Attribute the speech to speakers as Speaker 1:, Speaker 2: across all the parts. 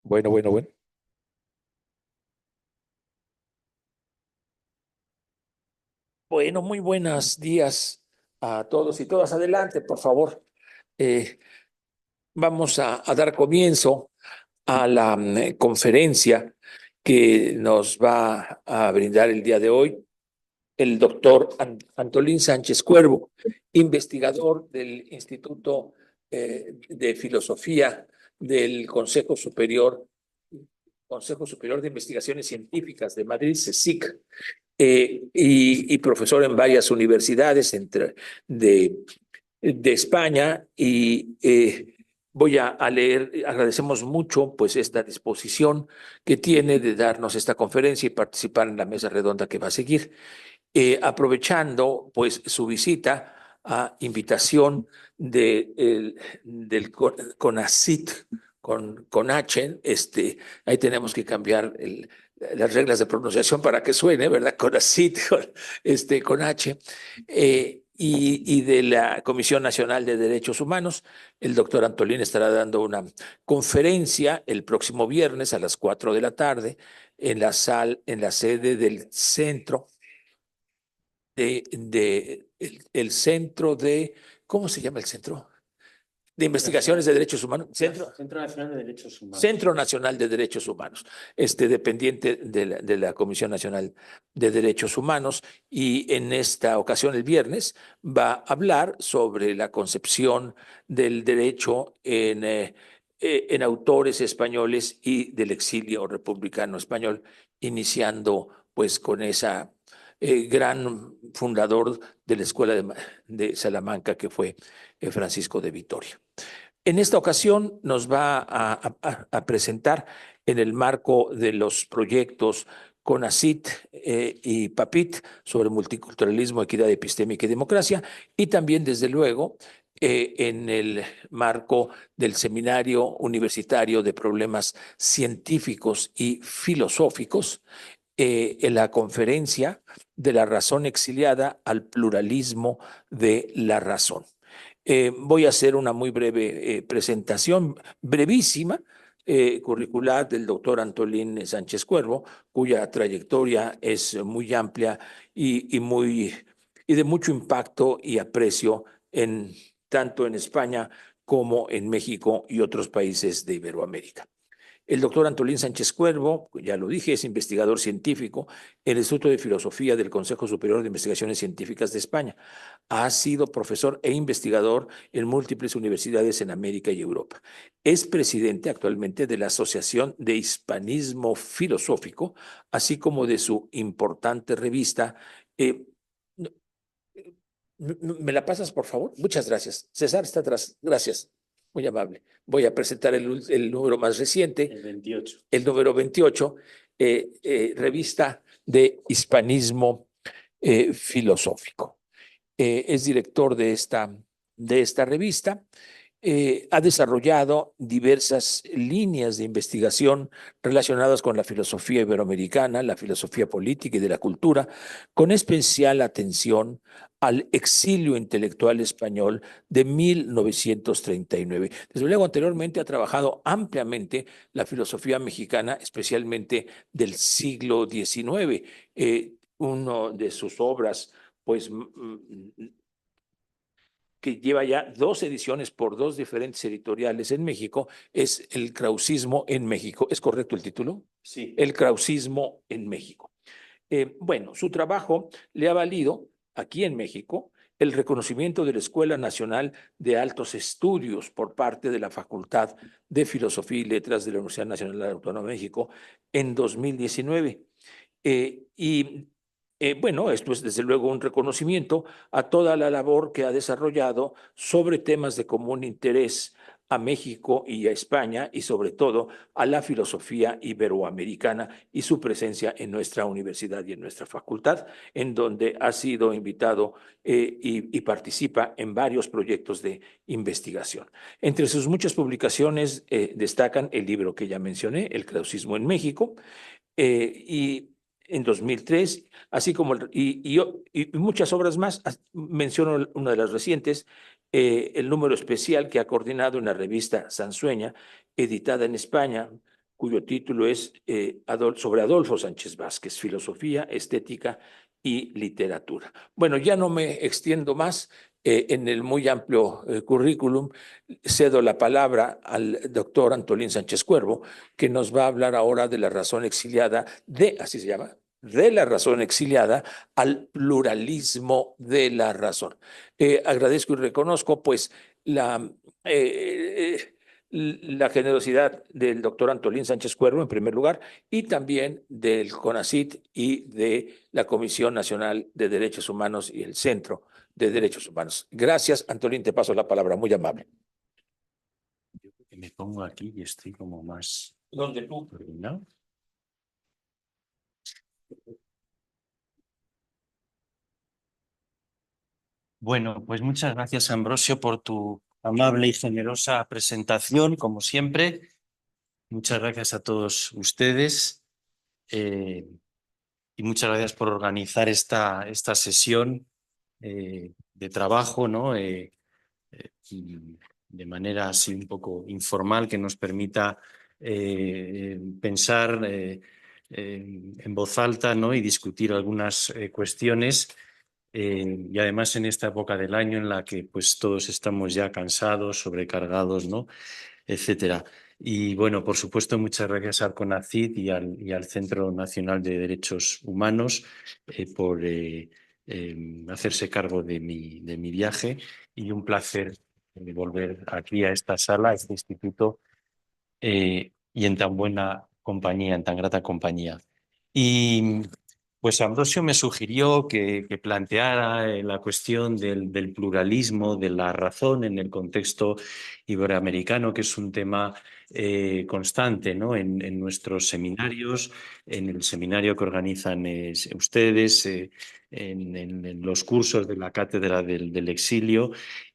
Speaker 1: Bueno, bueno, bueno. Bueno, muy buenos días a todos y todas. Adelante, por favor. Eh, Vamos a dar comienzo a la conferencia que nos va a brindar el día de hoy el doctor Antolín Sánchez Cuervo, investigador del Instituto de Filosofía del Consejo Superior de Investigaciones Científicas de Madrid, CSIC, y profesor en varias universidades de, de España. Y voy a leer, agradecemos mucho pues esta disposición que tiene de darnos esta conferencia y participar en la mesa redonda que va a seguir, aprovechando pues su visita a invitación del CONACYT, con H. Ahí tenemos que cambiar las reglas de pronunciación para que suene, ¿verdad? CONACYT, con H. Y de la Comisión Nacional de Derechos Humanos. El doctor Antolín estará dando una conferencia el próximo viernes a las 4 de la tarde en la sede del centro el centro de, ¿cómo se llama el centro? De investigaciones de derechos humanos.
Speaker 2: Centro Nacional de Derechos Humanos.
Speaker 1: Centro Nacional de Derechos Humanos, dependiente de la Comisión Nacional de Derechos Humanos. Y en esta ocasión, el viernes, va a hablar sobre la concepción del derecho en autores españoles y del exilio republicano español, iniciando pues con esa gran fundador de la Escuela de Salamanca, que fue Francisco de Vitoria. En esta ocasión nos va a presentar en el marco de los proyectos CONACYT y PAPIT sobre multiculturalismo, equidad epistémica y democracia, y también, desde luego, en el marco del Seminario Universitario de Problemas Científicos y Filosóficos, en la conferencia de la razón exiliada al pluralismo de la razón. Voy a hacer una muy breve presentación, brevísima, curricular del doctor Antolín Sánchez Cuervo, cuya trayectoria es muy amplia y de mucho impacto y aprecio tanto en España como en México y otros países de Iberoamérica. El doctor Antolín Sánchez Cuervo, ya lo dije, es investigador científico en el Instituto de Filosofía del Consejo Superior de Investigaciones Científicas de España. Ha sido profesor e investigador en múltiples universidades en América y Europa. Es presidente actualmente de la Asociación de Hispanismo Filosófico, así como de su importante revista. ¿Me la pasas, por favor? Muchas gracias. César está atrás. Gracias. Muy amable. Voy a presentar el número más reciente.
Speaker 2: El 28.
Speaker 1: El número 28, revista de Hispanismo Filosófico. Es director de esta revista. Ha desarrollado diversas líneas de investigación relacionadas con la filosofía iberoamericana, la filosofía política y de la cultura, con especial atención al exilio intelectual español de 1939. Desde luego, anteriormente ha trabajado ampliamente la filosofía mexicana, especialmente del siglo XIX. Uno de sus obras, pues, que lleva ya 2 ediciones por 2 diferentes editoriales en México, es El Krausismo en México. ¿Es correcto el título?
Speaker 2: Sí.
Speaker 1: El Krausismo en México. Bueno, su trabajo le ha valido aquí en México el reconocimiento de la Escuela Nacional de Altos Estudios por parte de la Facultad de Filosofía y Letras de la Universidad Nacional Autónoma de México en 2019. Bueno, esto es desde luego un reconocimiento a toda la labor que ha desarrollado sobre temas de común interés a México y a España, y sobre todo a la filosofía iberoamericana y su presencia en nuestra universidad y en nuestra facultad, en donde ha sido invitado y participa en varios proyectos de investigación. Entre sus muchas publicaciones destacan el libro que ya mencioné, El Krausismo en México, y en 2003, así como y muchas obras más. Menciono una de las recientes, el número especial que ha coordinado en la revista Sansueña, editada en España, cuyo título es sobre Adolfo Sánchez Vázquez, Filosofía, Estética y Literatura. Bueno, ya no me extiendo más en el muy amplio currículum. Cedo la palabra al doctor Antolín Sánchez Cuervo, que nos va a hablar ahora de la razón exiliada, así se llama, de la razón exiliada al pluralismo de la razón. Agradezco y reconozco, pues, la generosidad del doctor Antolín Sánchez Cuervo, en primer lugar, y también del CONACYT y de la Comisión Nacional de Derechos Humanos y el Centro de Derechos Humanos. Gracias, Antolín, te paso la palabra, muy amable.
Speaker 3: Yo creo que me pongo aquí y estoy como más
Speaker 1: Donde tú.
Speaker 3: ¿no? Bueno, pues muchas gracias, Ambrosio, por tu amable y generosa presentación, como siempre. Muchas gracias a todos ustedes y muchas gracias por organizar esta sesión de trabajo, ¿no? De manera así un poco informal que nos permita pensar en voz alta, ¿no? Y discutir algunas cuestiones. Y además en esta época del año en la que pues todos estamos ya cansados, sobrecargados, ¿no? Etcétera. Y bueno, por supuesto, muchas gracias al CONACYT y al Centro Nacional de Derechos Humanos por hacerse cargo de mi viaje, y un placer volver aquí a esta sala, a este instituto, y en tan buena compañía, en tan grata compañía. Y pues Ambrosio me sugirió que planteara la cuestión del pluralismo, de la razón en el contexto iberoamericano, que es un tema constante, ¿no? En nuestros seminarios, en el seminario que organizan ustedes, en los cursos de la Cátedra del Exilio.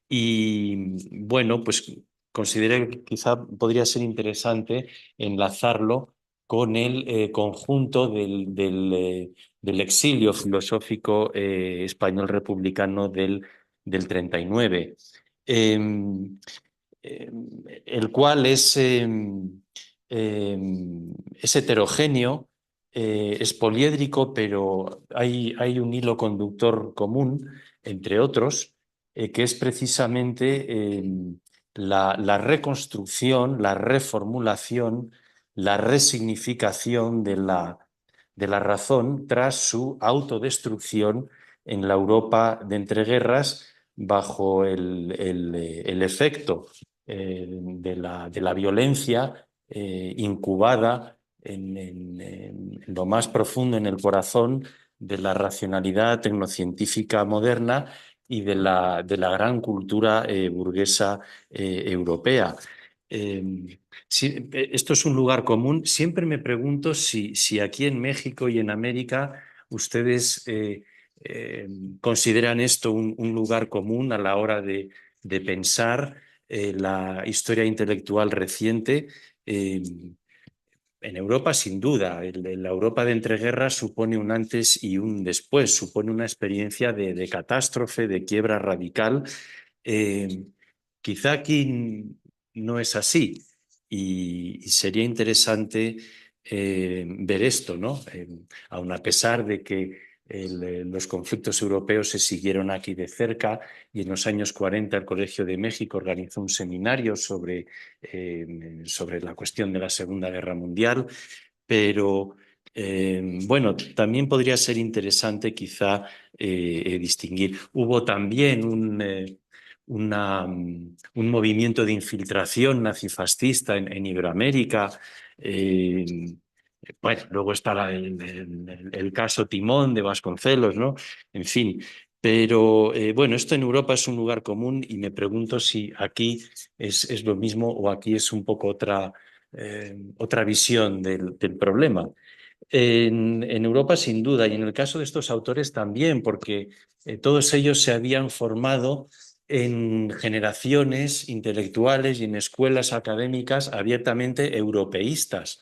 Speaker 3: Y bueno, pues consideré que quizá podría ser interesante enlazarlo con el conjunto del exilio filosófico español republicano del 39, el cual es heterogéneo, es poliédrico, pero hay un hilo conductor común, entre otros, que es precisamente la reconstrucción, la reformulación, la resignificación de la razón tras su autodestrucción en la Europa de entreguerras bajo el efecto de la violencia incubada en lo más profundo, en el corazón de la racionalidad tecnocientífica moderna y de la gran cultura burguesa europea. Esto es un lugar común. Siempre me pregunto si aquí en México y en América ustedes consideran esto un lugar común a la hora de pensar la historia intelectual reciente. En Europa, sin duda, la Europa de entreguerras supone un antes y un después, supone una experiencia de catástrofe, de quiebra radical. Quizá aquí no es así, y sería interesante ver esto, ¿no? Aun a pesar de que los conflictos europeos se siguieron aquí de cerca, y en los años 40 el Colegio de México organizó un seminario sobre la cuestión de la Segunda Guerra Mundial, pero bueno, también podría ser interesante quizá distinguir. Hubo también un movimiento de infiltración nazifascista en Iberoamérica. Bueno, luego está el caso Timón de Vasconcelos, ¿no? En fin, pero bueno, esto en Europa es un lugar común, y me pregunto si aquí es lo mismo o aquí es un poco otra visión del problema. En Europa, sin duda, y en el caso de estos autores también, porque todos ellos se habían formado en generaciones intelectuales y en escuelas académicas abiertamente europeístas.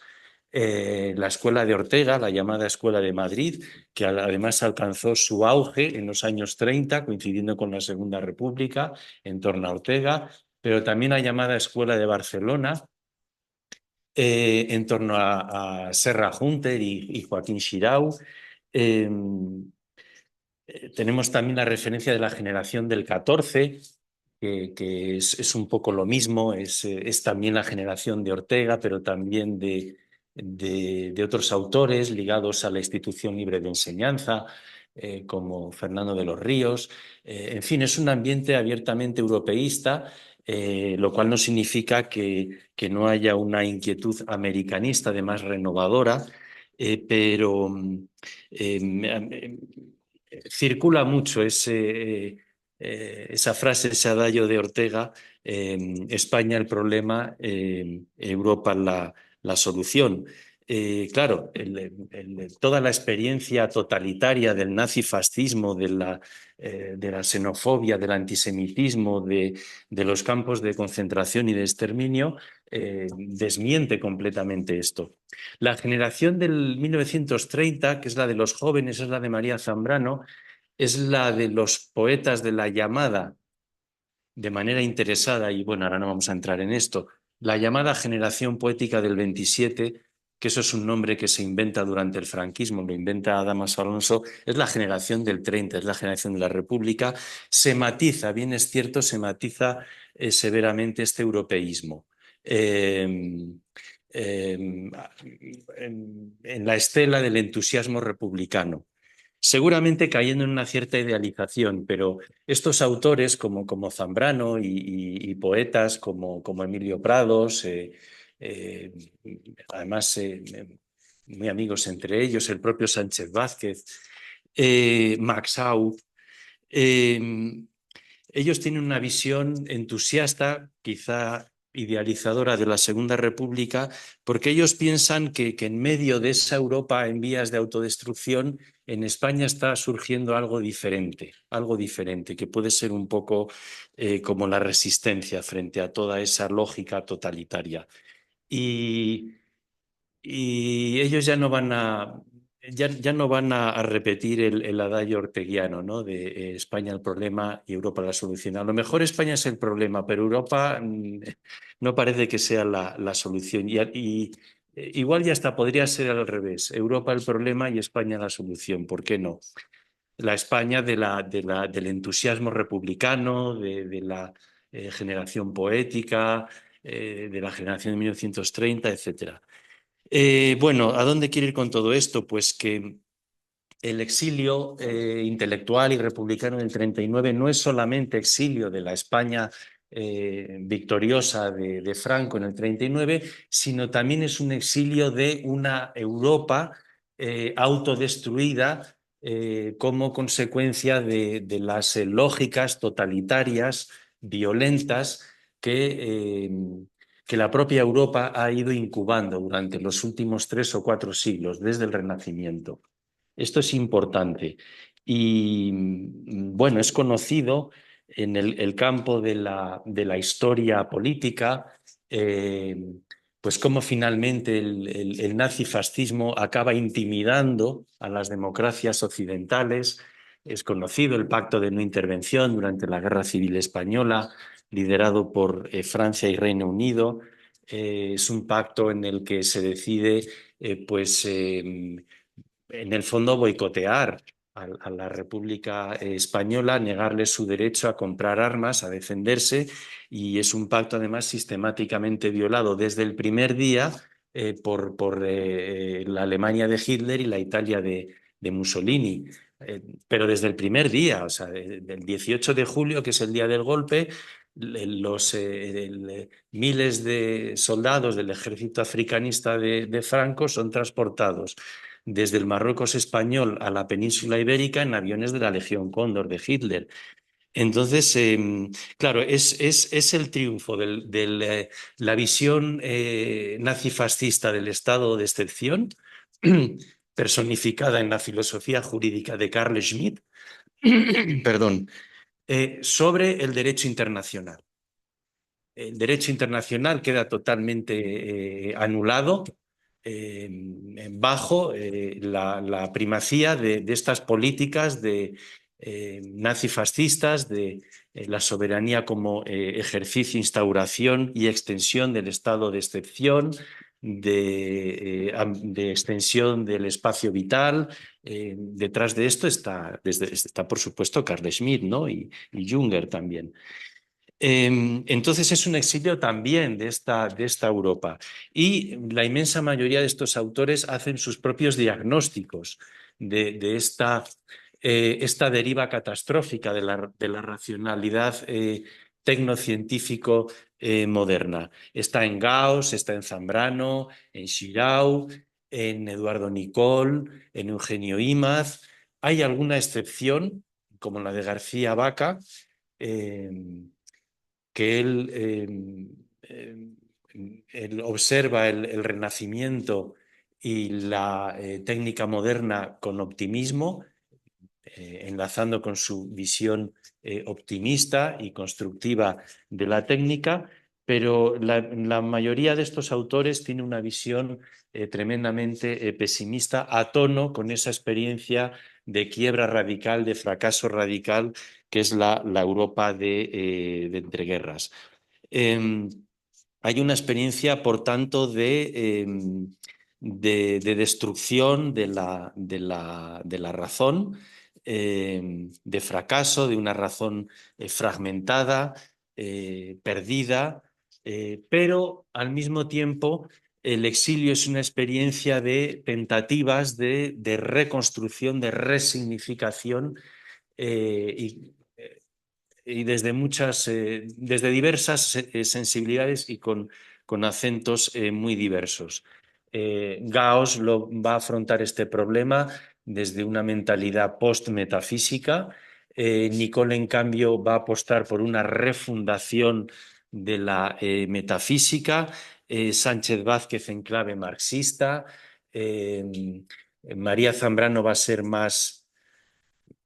Speaker 3: La escuela de Ortega, la llamada Escuela de Madrid, que además alcanzó su auge en los años 30, coincidiendo con la Segunda República, en torno a Ortega, pero también la llamada Escuela de Barcelona, en torno a Serra Hunter y Joaquín Xirau. Tenemos también la referencia de la generación del 14, que es un poco lo mismo, es también la generación de Ortega, pero también de otros autores ligados a la institución libre de enseñanza, como Fernando de los Ríos. En fin, es un ambiente abiertamente europeísta, lo cual no significa que no haya una inquietud americanista, además renovadora, pero circula mucho esa frase, ese adagio de Ortega, España el problema, Europa la solución. Claro, toda la experiencia totalitaria del nazifascismo, de la xenofobia, del antisemitismo, de los campos de concentración y de exterminio, desmiente completamente esto. La generación del 1930, que es la de los jóvenes, es la de María Zambrano, es la de los poetas de la llamada, de manera interesada, y bueno, ahora no vamos a entrar en esto, la llamada generación poética del 27, que eso es un nombre que se inventa durante el franquismo, lo inventa Damaso Alonso, es la generación del 30, es la generación de la República, se matiza, bien es cierto, se matiza severamente este europeísmo. En la estela del entusiasmo republicano, seguramente cayendo en una cierta idealización, pero estos autores como Zambrano y poetas como Emilio Prados, eh, además muy amigos entre ellos, el propio Sánchez Vázquez, Max Au, ellos tienen una visión entusiasta, quizá idealizadora de la Segunda República, porque ellos piensan que en medio de esa Europa en vías de autodestrucción, en España está surgiendo algo diferente, que puede ser un poco como la resistencia frente a toda esa lógica totalitaria. Y ellos ya no van a repetir el adagio orteguiano, ¿no? De España el problema y Europa la solución. A lo mejor España es el problema, pero Europa no parece que sea la solución. Igual ya hasta podría ser al revés. Europa el problema y España la solución. ¿Por qué no? La España del entusiasmo republicano, de la generación poética, de la generación de 1930, etcétera. Bueno, ¿a dónde quiero ir con todo esto? Pues que el exilio intelectual y republicano del 39 no es solamente exilio de la España victoriosa de Franco en el 39, sino también es un exilio de una Europa autodestruida como consecuencia de las lógicas totalitarias, violentas, que la propia Europa ha ido incubando durante los últimos 3 o 4 siglos, desde el Renacimiento. Esto es importante y, bueno, es conocido en el campo de la historia política, pues cómo finalmente el nazifascismo acaba intimidando a las democracias occidentales. Es conocido el pacto de no intervención durante la Guerra Civil Española, liderado por Francia y Reino Unido. Es un pacto en el que se decide, en el fondo, boicotear a la República Española, negarle su derecho a comprar armas, a defenderse, y es un pacto además sistemáticamente violado desde el primer día por la Alemania de Hitler y la Italia de Mussolini. Pero desde el primer día, o sea, del 18 de julio, que es el día del golpe, los miles de soldados del ejército africanista de Franco son transportados desde el Marruecos español a la península ibérica en aviones de la Legión Cóndor de Hitler. Entonces, claro, es el triunfo de la visión nazifascista del estado de excepción, personificada en la filosofía jurídica de Carl Schmitt, perdón, sobre el derecho internacional. El derecho internacional queda totalmente anulado bajo la primacía de estas políticas nazifascistas, de la soberanía como ejercicio, instauración y extensión del estado de excepción, de extensión del espacio vital. Detrás de esto está, por supuesto, Carl Schmitt, ¿no? y Junger también. Entonces es un exilio también de esta Europa, y la inmensa mayoría de estos autores hacen sus propios diagnósticos de esta deriva catastrófica de la racionalidad tecnocientífico moderna. Está en Gauss, está en Zambrano, en Xirau, en Eduardo Nicol, en Eugenio Imaz. Hay alguna excepción, como la de García Vaca, que él observa el Renacimiento y la técnica moderna con optimismo, enlazando con su visión optimista y constructiva de la técnica, pero la mayoría de estos autores tiene una visión tremendamente pesimista, a tono con esa experiencia de quiebra radical, de fracaso radical, que es la Europa de entreguerras. Hay una experiencia, por tanto, de destrucción de la razón, de fracaso, de una razón fragmentada, perdida, pero al mismo tiempo el exilio es una experiencia de tentativas de reconstrucción, de resignificación, y desde diversas sensibilidades y con acentos muy diversos. Gauss va a afrontar este problema desde una mentalidad post-metafísica. Nicol, en cambio, va a apostar por una refundación de la metafísica. Sánchez Vázquez en clave marxista. María Zambrano va a ser más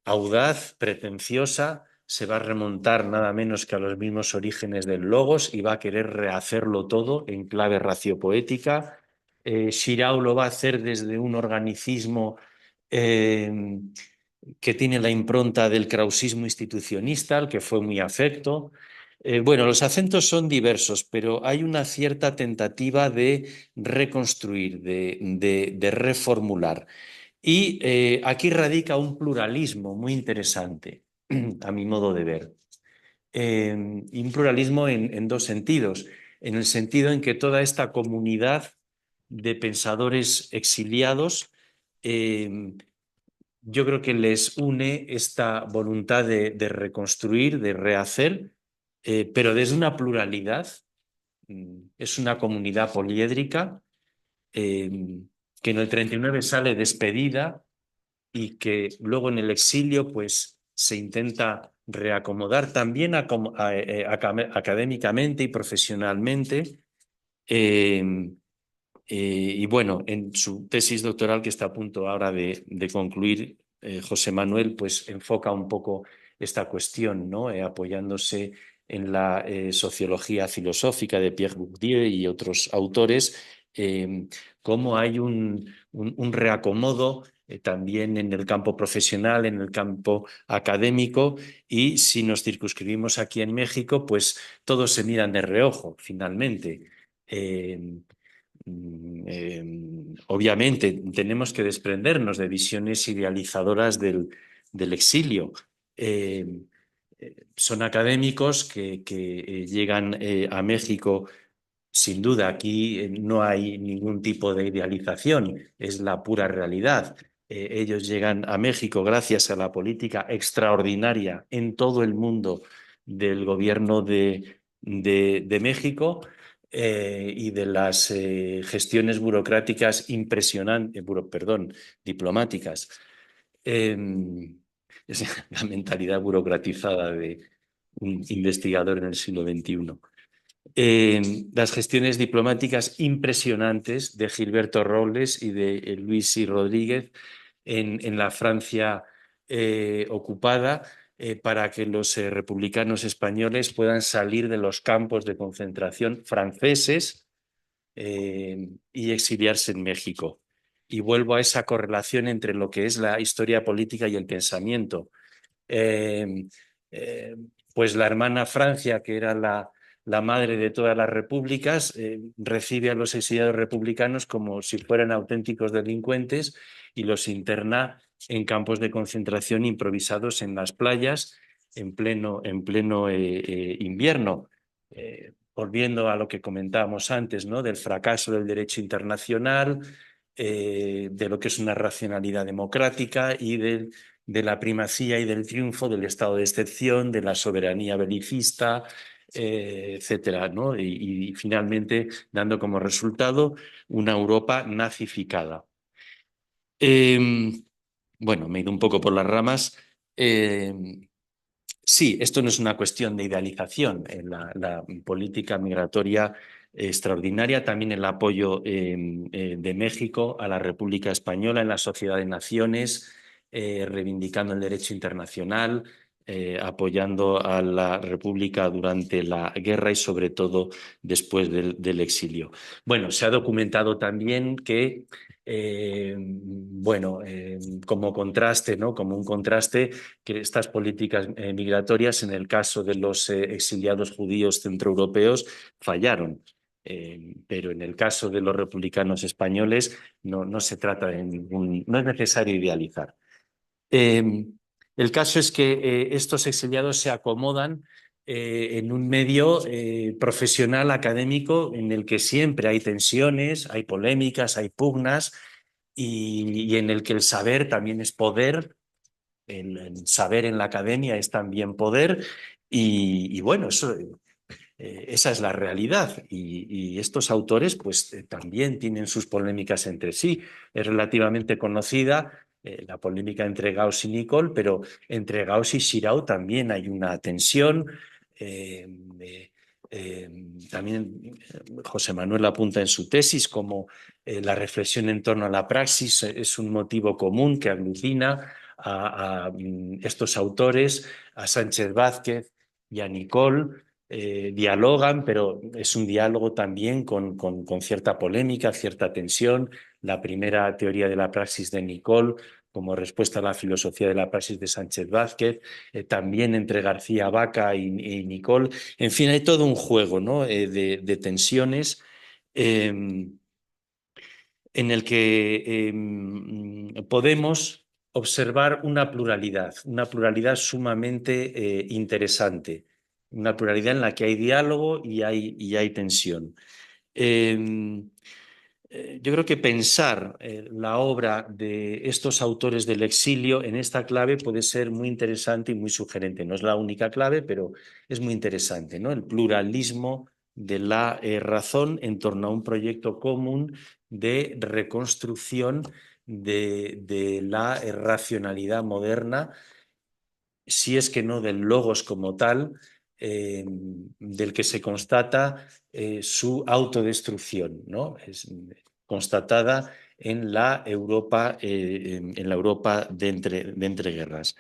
Speaker 3: audaz, pretenciosa, se va a remontar nada menos que a los mismos orígenes del logos y va a querer rehacerlo todo en clave raciopoética. Xirau lo va a hacer desde un organicismo que tiene la impronta del krausismo institucionista, al que fue muy afecto. Bueno, los acentos son diversos, pero hay una cierta tentativa de reconstruir, de reformular. Y aquí radica un pluralismo muy interesante, a mi modo de ver. Y un pluralismo en dos sentidos. En el sentido en que toda esta comunidad de pensadores exiliados, yo creo que les une esta voluntad de reconstruir, de rehacer, pero desde una pluralidad. Es una comunidad poliédrica que en el 39 sale despedida y que luego en el exilio pues se intenta reacomodar también académicamente y profesionalmente. Y bueno, en su tesis doctoral, que está a punto ahora de concluir, José Manuel pues enfoca un poco esta cuestión, ¿no? Apoyándose en la sociología filosófica de Pierre Bourdieu y otros autores, cómo hay un reacomodo también en el campo profesional, en el campo académico, y si nos circunscribimos aquí en México, pues todos se miran de reojo, finalmente. Obviamente tenemos que desprendernos de visiones idealizadoras del exilio. Son académicos que llegan a México. Sin duda, aquí no hay ningún tipo de idealización, es la pura realidad. Ellos llegan a México gracias a la política extraordinaria en todo el mundo del gobierno de México, y de las gestiones burocráticas impresionantes, diplomáticas. Es la mentalidad burocratizada de un investigador en el siglo XXI. Las gestiones diplomáticas impresionantes de Gilberto Robles y de Luis y Rodríguez en la Francia ocupada, para que los republicanos españoles puedan salir de los campos de concentración franceses y exiliarse en México. Y vuelvo a esa correlación entre lo que es la historia política y el pensamiento. Pues la hermana Francia, que era la madre de todas las repúblicas, recibe a los exiliados republicanos como si fueran auténticos delincuentes y los interna en campos de concentración improvisados en las playas en pleno invierno. Volviendo a lo que comentábamos antes, ¿no? Del fracaso del derecho internacional, de lo que es una racionalidad democrática y de la primacía y del triunfo del estado de excepción, de la soberanía belicista, etcétera, ¿no? Y finalmente dando como resultado una Europa nazificada. Bueno, me he ido un poco por las ramas. Sí, esto no es una cuestión de idealización. En la política migratoria extraordinaria, también el apoyo de México a la República Española en la Sociedad de Naciones, reivindicando el derecho internacional, apoyando a la República durante la guerra y sobre todo después del exilio. Bueno, se ha documentado también que como contraste, ¿no? Como un contraste, que estas políticas migratorias, en el caso de los exiliados judíos centroeuropeos, fallaron. Pero en el caso de los republicanos españoles no se trata de no es necesario idealizar. El caso es que estos exiliados se acomodan en un medio profesional, académico, en el que siempre hay tensiones, hay polémicas, hay pugnas y en el que el saber también es poder, el saber en la academia es también poder y bueno, esa es la realidad y estos autores pues también tienen sus polémicas entre sí. Es relativamente conocida la polémica entre Gauss y Nicole, pero entre Gauss y Shirao también hay una tensión. También José Manuel apunta en su tesis como la reflexión en torno a la praxis es un motivo común que aglutina a estos autores, a Sánchez Vázquez y a Nicole. Dialogan, pero es un diálogo también con cierta polémica, cierta tensión. La primera teoría de la praxis de Nicole como respuesta a la filosofía de la praxis de Sánchez Vázquez, también entre García Vaca y Nicole. En fin, hay todo un juego, ¿no? de tensiones en el que podemos observar una pluralidad sumamente interesante, una pluralidad en la que hay diálogo y hay tensión. Yo creo que pensar la obra de estos autores del exilio en esta clave puede ser muy interesante y muy sugerente. No es la única clave, pero es muy interesante, ¿no? El pluralismo de la razón en torno a un proyecto común de reconstrucción de la racionalidad moderna, si es que no del logos como tal, del que se constata su autodestrucción, ¿no? Es constatada en la Europa, de entreguerras.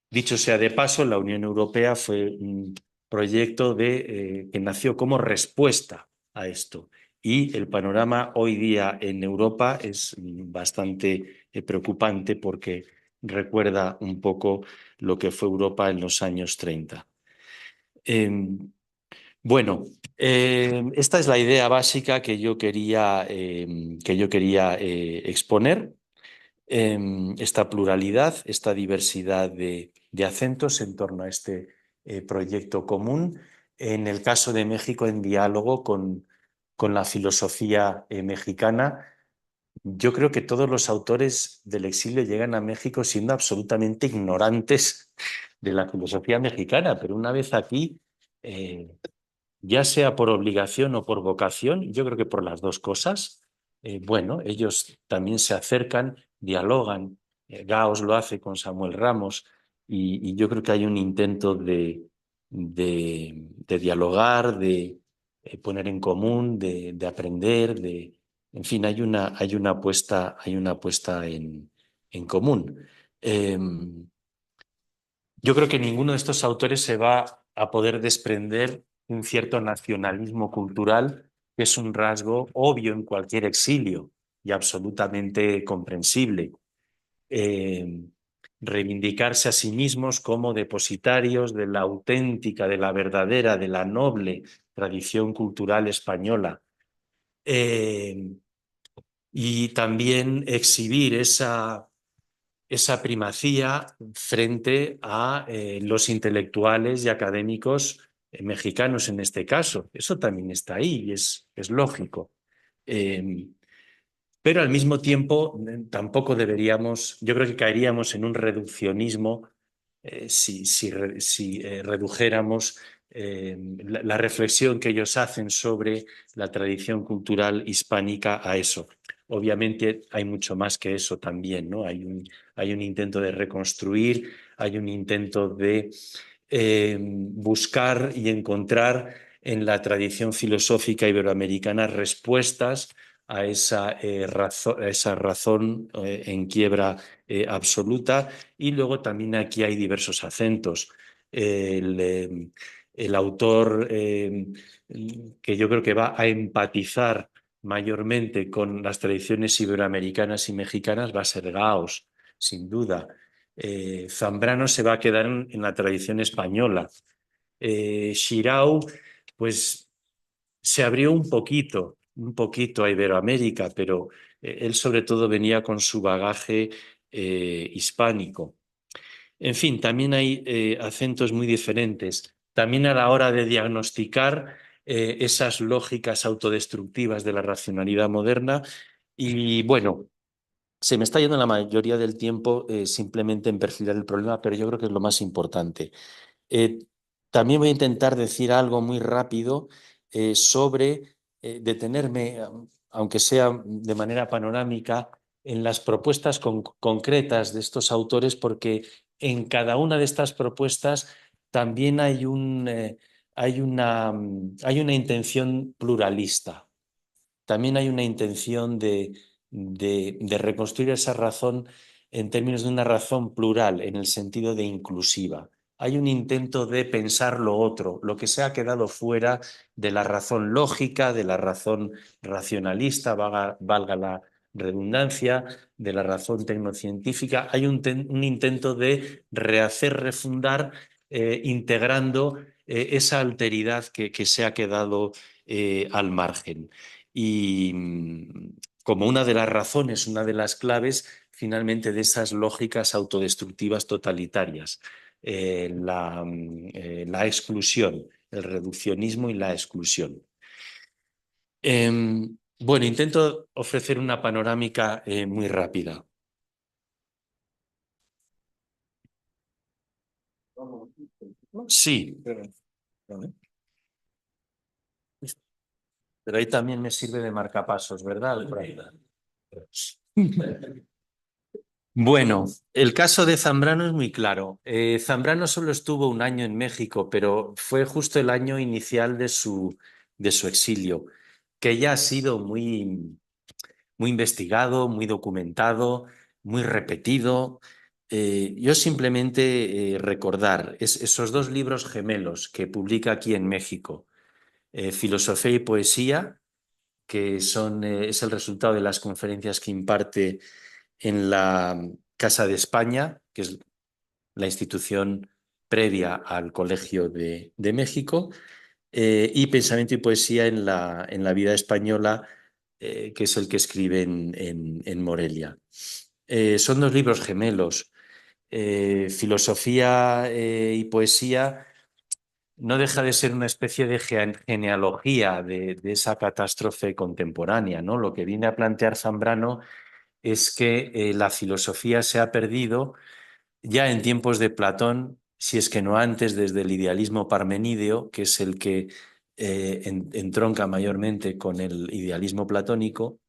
Speaker 3: Dicho sea de paso, la Unión Europea fue un proyecto que nació como respuesta a esto. Y el panorama hoy día en Europa es bastante preocupante porque recuerda un poco lo que fue Europa en los años 30. Bueno, esta es la idea básica que yo quería exponer. Esta pluralidad, esta diversidad de acentos en torno a este proyecto común. En el caso de México, en diálogo con la filosofía mexicana. Yo creo que todos los autores del exilio llegan a México siendo absolutamente ignorantes de la filosofía mexicana, pero una vez aquí, ya sea por obligación o por vocación, yo creo que por las dos cosas, bueno, ellos también se acercan, dialogan. Gauss lo hace con Samuel Ramos y yo creo que hay un intento de dialogar, de poner en común, de aprender, en fin, hay una apuesta en común. Yo creo que ninguno de estos autores se va a poder desprender un cierto nacionalismo cultural, que es un rasgo obvio en cualquier exilio y absolutamente comprensible. reivindicarse a sí mismos como depositarios de la auténtica, de la verdadera, de la noble tradición cultural española. Y también exhibir esa primacía frente a los intelectuales y académicos mexicanos en este caso. Eso también está ahí y es lógico. Pero al mismo tiempo tampoco deberíamos, yo creo que caeríamos en un reduccionismo si redujéramos la reflexión que ellos hacen sobre la tradición cultural hispánica a eso. Obviamente hay mucho más que eso también, ¿no? Hay un intento de reconstruir, hay un intento de buscar y encontrar en la tradición filosófica iberoamericana respuestas a esa razón en quiebra absoluta. Y luego también aquí hay diversos acentos. El autor que yo creo que va a empatizar mayormente con las tradiciones iberoamericanas y mexicanas va a ser Gauss, sin duda. Zambrano se va a quedar en la tradición española. Xirau, pues se abrió un poquito a Iberoamérica, pero él sobre todo venía con su bagaje hispánico. En fin, también hay acentos muy diferentes. También a la hora de diagnosticar esas lógicas autodestructivas de la racionalidad moderna. Y bueno, se me está yendo la mayoría del tiempo simplemente en perfilar el problema, pero yo creo que es lo más importante. Eh, También voy a intentar decir algo muy rápido sobre detenerme, aunque sea de manera panorámica, en las propuestas concretas de estos autores, porque en cada una de estas propuestas también hay una intención pluralista. También hay una intención de reconstruir esa razón en términos de una razón plural, en el sentido de inclusiva. Hay un intento de pensar lo otro, lo que se ha quedado fuera de la razón lógica, de la razón racionalista, valga la redundancia, de la razón tecnocientífica. Hay un intento de rehacer, refundar, integrando esa alteridad que se ha quedado al margen. Y como una de las razones, una de las claves finalmente de esas lógicas autodestructivas totalitarias, la exclusión, el reduccionismo y la exclusión. Bueno, intento ofrecer una panorámica muy rápida. Sí, pero ahí también me sirve de marcapasos, ¿verdad? Bueno, el caso de Zambrano es muy claro. Zambrano solo estuvo un año en México, pero fue justo el año inicial de su exilio, que ya ha sido muy, muy investigado, muy documentado, muy repetido. Yo simplemente recordar esos dos libros gemelos que publica aquí en México, Filosofía y Poesía, que es el resultado de las conferencias que imparte en la Casa de España, que es la institución previa al Colegio de México, y Pensamiento y Poesía en la vida española, que es el que escribe en Morelia. Son dos libros gemelos. Filosofía y Poesía no deja de ser una especie de genealogía de esa catástrofe contemporánea, ¿no? Lo que viene a plantear Zambrano es que la filosofía se ha perdido ya en tiempos de Platón, si es que no antes, desde el idealismo parmenídeo, que es el que entronca mayormente con el idealismo platónico.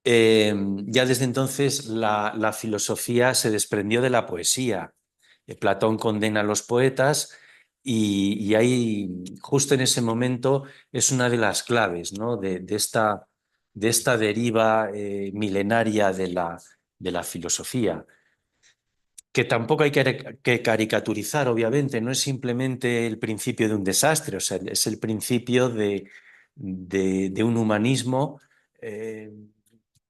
Speaker 3: Ya desde entonces la filosofía se desprendió de la poesía. Platón condena a los poetas y ahí, justo en ese momento, es una de las claves, ¿no? de esta deriva milenaria de la filosofía, que tampoco hay que caricaturizar, obviamente, no es simplemente el principio de un desastre, o sea, es el principio de un humanismo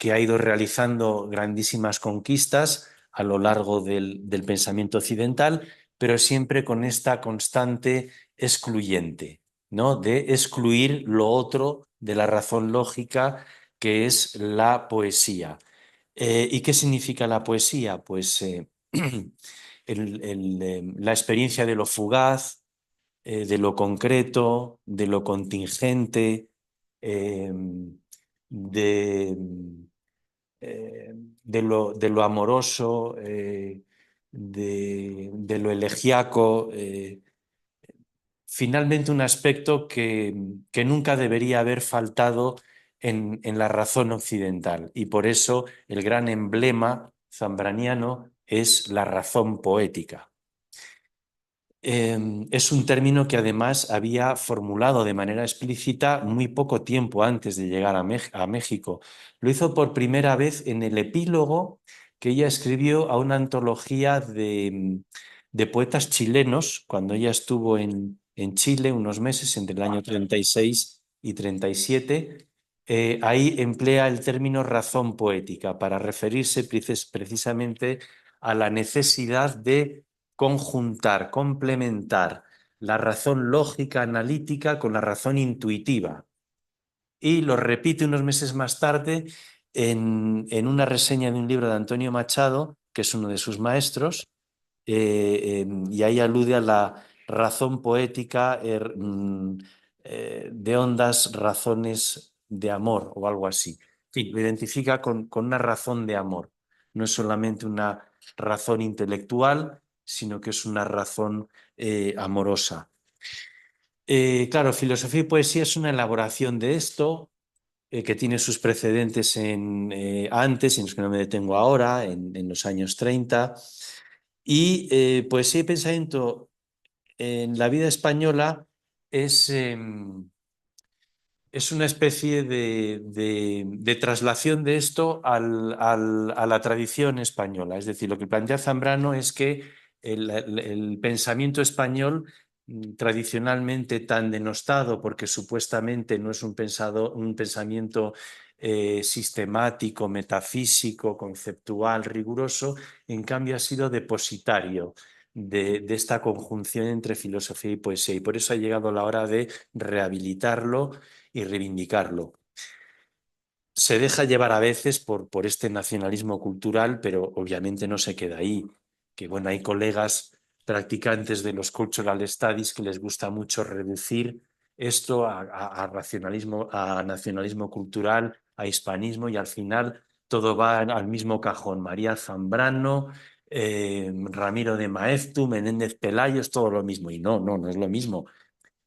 Speaker 3: que ha ido realizando grandísimas conquistas a lo largo del pensamiento occidental, pero siempre con esta constante excluyente, ¿no? De excluir lo otro de la razón lógica, que es la poesía. ¿Y qué significa la poesía? Pues la experiencia de lo fugaz, de lo concreto, de lo contingente, eh, de, de lo amoroso, de lo elegíaco. Finalmente, un aspecto que nunca debería haber faltado en la razón occidental, y por eso el gran emblema zambraniano es la razón poética. Es un término que además había formulado de manera explícita muy poco tiempo antes de llegar a México. Lo hizo por primera vez en el epílogo que ella escribió a una antología de poetas chilenos cuando ella estuvo en Chile unos meses entre el año 36 y 37. Ahí emplea el término razón poética para referirse precisamente a la necesidad de conjuntar, complementar la razón lógica analítica con la razón intuitiva. Y lo repite unos meses más tarde en una reseña de un libro de Antonio Machado, que es uno de sus maestros, y ahí alude a la razón poética de hondas razones de amor o algo así. Sí, lo identifica con una razón de amor. No es solamente una razón intelectual, sino que es una razón amorosa. Claro, filosofía y poesía es una elaboración de esto que tiene sus precedentes antes, en los que no me detengo ahora, en los años 30. Y poesía y pensamiento en la vida española es, es una especie de traslación de esto a la tradición española. Es decir, lo que plantea Zambrano es que el pensamiento español, tradicionalmente tan denostado porque supuestamente no es un pensamiento sistemático, metafísico, conceptual, riguroso, en cambio ha sido depositario de esta conjunción entre filosofía y poesía, y por eso ha llegado la hora de rehabilitarlo y reivindicarlo. Se deja llevar a veces por este nacionalismo cultural, pero obviamente no se queda ahí. Que bueno, hay colegas practicantes de los cultural studies que les gusta mucho reducir esto a racionalismo, a nacionalismo cultural, a hispanismo, y al final todo va al mismo cajón. María Zambrano, Ramiro de Maeztu, Menéndez Pelayo, es todo lo mismo. Y no es lo mismo.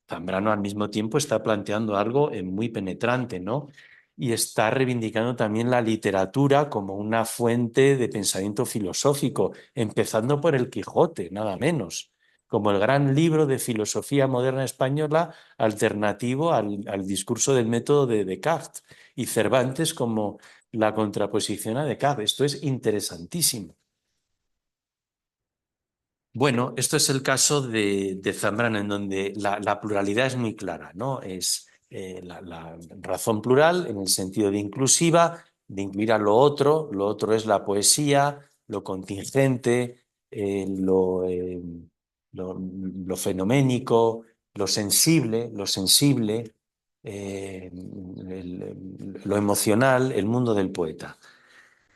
Speaker 3: Zambrano al mismo tiempo está planteando algo muy penetrante, ¿no? Y está reivindicando también la literatura como una fuente de pensamiento filosófico, empezando por el Quijote, nada menos, como el gran libro de filosofía moderna española alternativo al discurso del método de Descartes, y Cervantes como la contraposición a Descartes. Esto es interesantísimo. Bueno, esto es el caso de Zambrano, en donde la pluralidad es muy clara, ¿no? Es la razón plural en el sentido de inclusiva, de incluir a lo otro es la poesía, lo contingente, lo fenoménico, lo sensible, lo emocional, el mundo del poeta.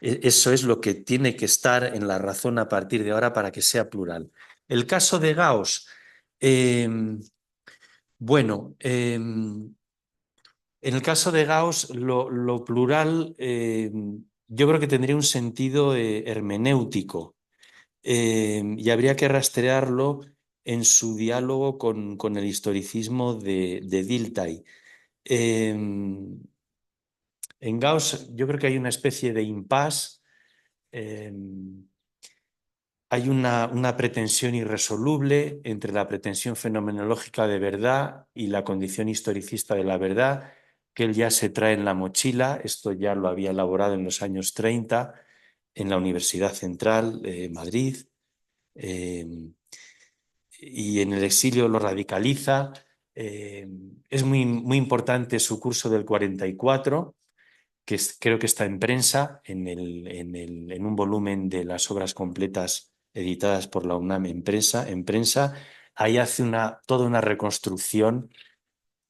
Speaker 3: Eso es lo que tiene que estar en la razón a partir de ahora para que sea plural. El caso de Gauss, bueno, en el caso de Gauss lo plural yo creo que tendría un sentido hermenéutico, y habría que rastrearlo en su diálogo con el historicismo de Dilthey. En Gauss yo creo que hay una especie de impasse. Hay una pretensión irresoluble entre la pretensión fenomenológica de verdad y la condición historicista de la verdad, que él ya se trae en la mochila. Esto ya lo había elaborado en los años 30 en la Universidad Central de Madrid, y en el exilio lo radicaliza. Es muy importante su curso del 44, creo que está en prensa, en un volumen de las obras completas editadas por la UNAM en prensa. Ahí hace toda una reconstrucción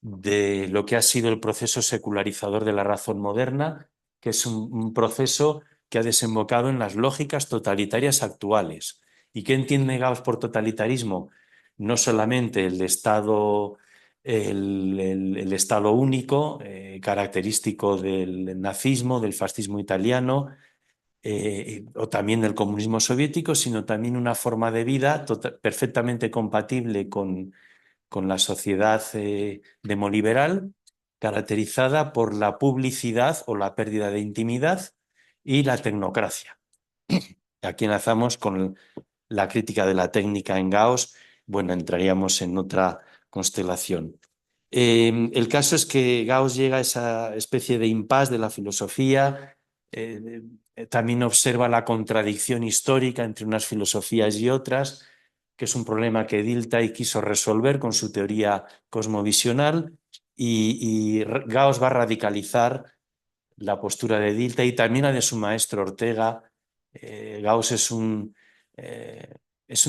Speaker 3: de lo que ha sido el proceso secularizador de la razón moderna, que es un proceso que ha desembocado en las lógicas totalitarias actuales. ¿Y qué entiende Gauss por totalitarismo? No solamente el Estado, el Estado único, característico del nazismo, del fascismo italiano, o también del comunismo soviético, sino también una forma de vida perfectamente compatible con la sociedad demoliberal, caracterizada por la publicidad o la pérdida de intimidad y la tecnocracia. Aquí enlazamos con la crítica de la técnica en Gauss. Bueno, entraríamos en otra constelación. El caso es que Gauss llega a esa especie de impasse de la filosofía, también observa la contradicción histórica entre unas filosofías y otras, que es un problema que Dilthey quiso resolver con su teoría cosmovisional, y Gauss va a radicalizar la postura de Dilthey y también la de su maestro Ortega. Gauss es un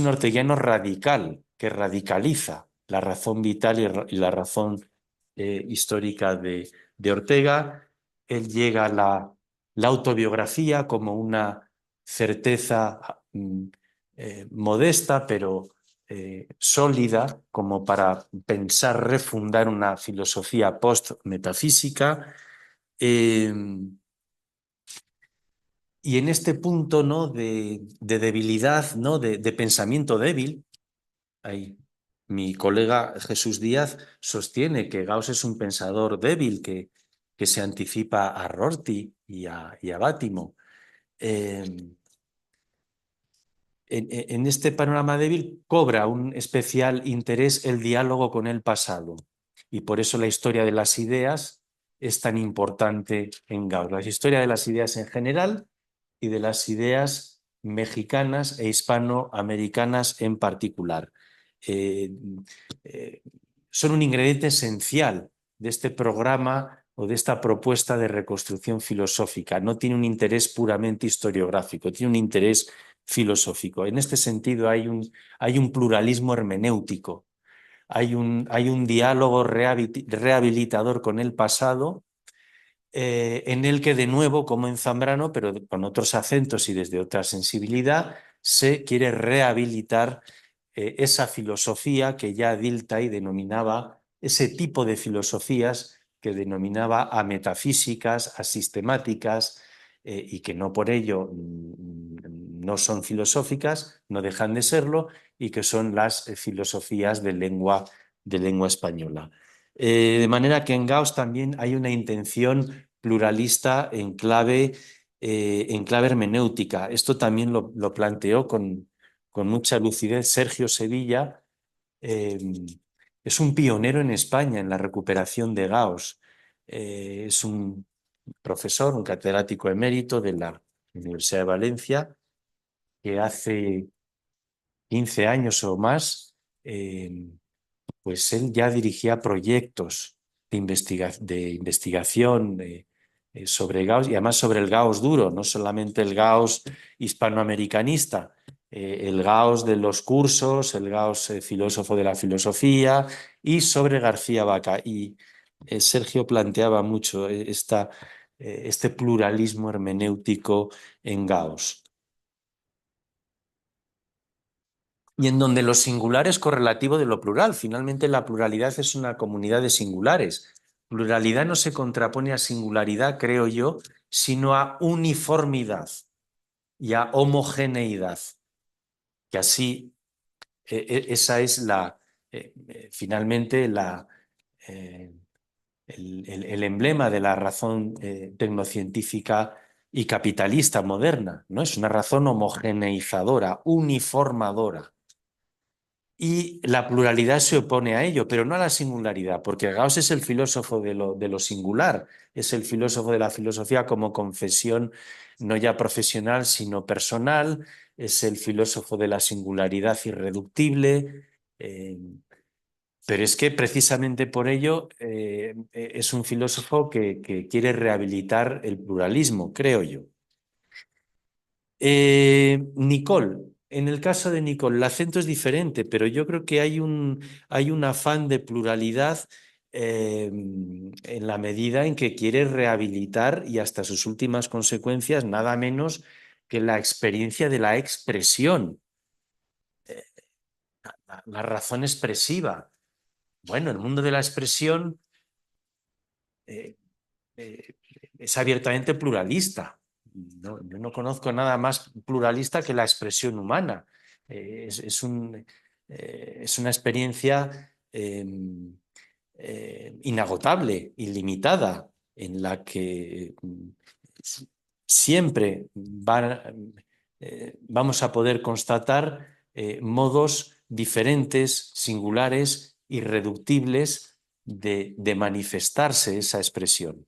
Speaker 3: orteguiano radical, que radicaliza la razón vital y la razón histórica de Ortega. Él llega a la autobiografía como una certeza modesta, pero sólida, como para pensar refundar una filosofía post-metafísica. Y en este punto, ¿no?, de debilidad, ¿no?, de pensamiento débil, ahí, mi colega Jesús Díaz sostiene que Gauss es un pensador débil que se anticipa a Rorty y a Bátimo. En este panorama débil cobra un especial interés el diálogo con el pasado, y por eso la historia de las ideas es tan importante en Gauss. La historia de las ideas en general y de las ideas mexicanas e hispanoamericanas en particular. Son un ingrediente esencial de este programa o de esta propuesta de reconstrucción filosófica. No tiene un interés puramente historiográfico, tiene un interés filosófico. En este sentido hay un pluralismo hermenéutico, hay un diálogo rehabilitador con el pasado, en el que, de nuevo, como en Zambrano, pero con otros acentos y desde otra sensibilidad, se quiere rehabilitar esa filosofía que ya Dilthey denominaba, ese tipo de filosofías que denominaba a metafísicas, a sistemáticas, y que no por ello no son filosóficas, no dejan de serlo, y que son las filosofías de lengua española. De manera que en Gauss también hay una intención pluralista en clave hermenéutica. Esto también lo planteó con mucha lucidez Sergio Sevilla. Es un pionero en España en la recuperación de Gauss. Es un profesor, un catedrático emérito de la Universidad de Valencia, que hace 15 años o más pues él ya dirigía proyectos de investigación sobre Gauss, y además sobre el Gauss duro, no solamente el Gauss hispanoamericanista, el Gauss de los cursos, el Gauss filósofo de la filosofía, y sobre García Vaca. Y Sergio planteaba mucho este pluralismo hermenéutico en Gauss, y en donde lo singular es correlativo de lo plural. Finalmente, la pluralidad es una comunidad de singulares. Pluralidad no se contrapone a singularidad, creo yo, sino a uniformidad y a homogeneidad. Que así, esa es finalmente el emblema de la razón tecnocientífica y capitalista moderna, ¿no? Es una razón homogeneizadora, uniformadora. Y la pluralidad se opone a ello, pero no a la singularidad, porque Gauss es el filósofo de lo singular, es el filósofo de la filosofía como confesión no ya profesional, sino personal, es el filósofo de la singularidad irreductible, Pero es que precisamente por ello es un filósofo que quiere rehabilitar el pluralismo, creo yo. Nicole, en el caso de Nicole, el acento es diferente, pero yo creo que hay un afán de pluralidad en la medida en que quiere rehabilitar y hasta sus últimas consecuencias, nada menos que la experiencia de la expresión, la razón expresiva. Bueno, el mundo de la expresión eh, eh, es abiertamente pluralista. Yo no conozco nada más pluralista que la expresión humana. Es una experiencia inagotable, ilimitada, en la que siempre vamos a poder constatar modos diferentes, singulares, irreductibles de manifestarse esa expresión.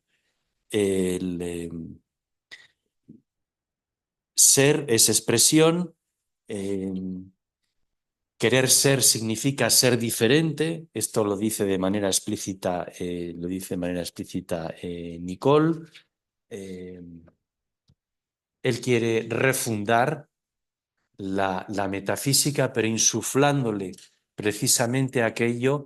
Speaker 3: Ser es expresión, querer ser significa ser diferente, esto lo dice de manera explícita, Nicole. Él quiere refundar la metafísica, pero insuflándole precisamente aquello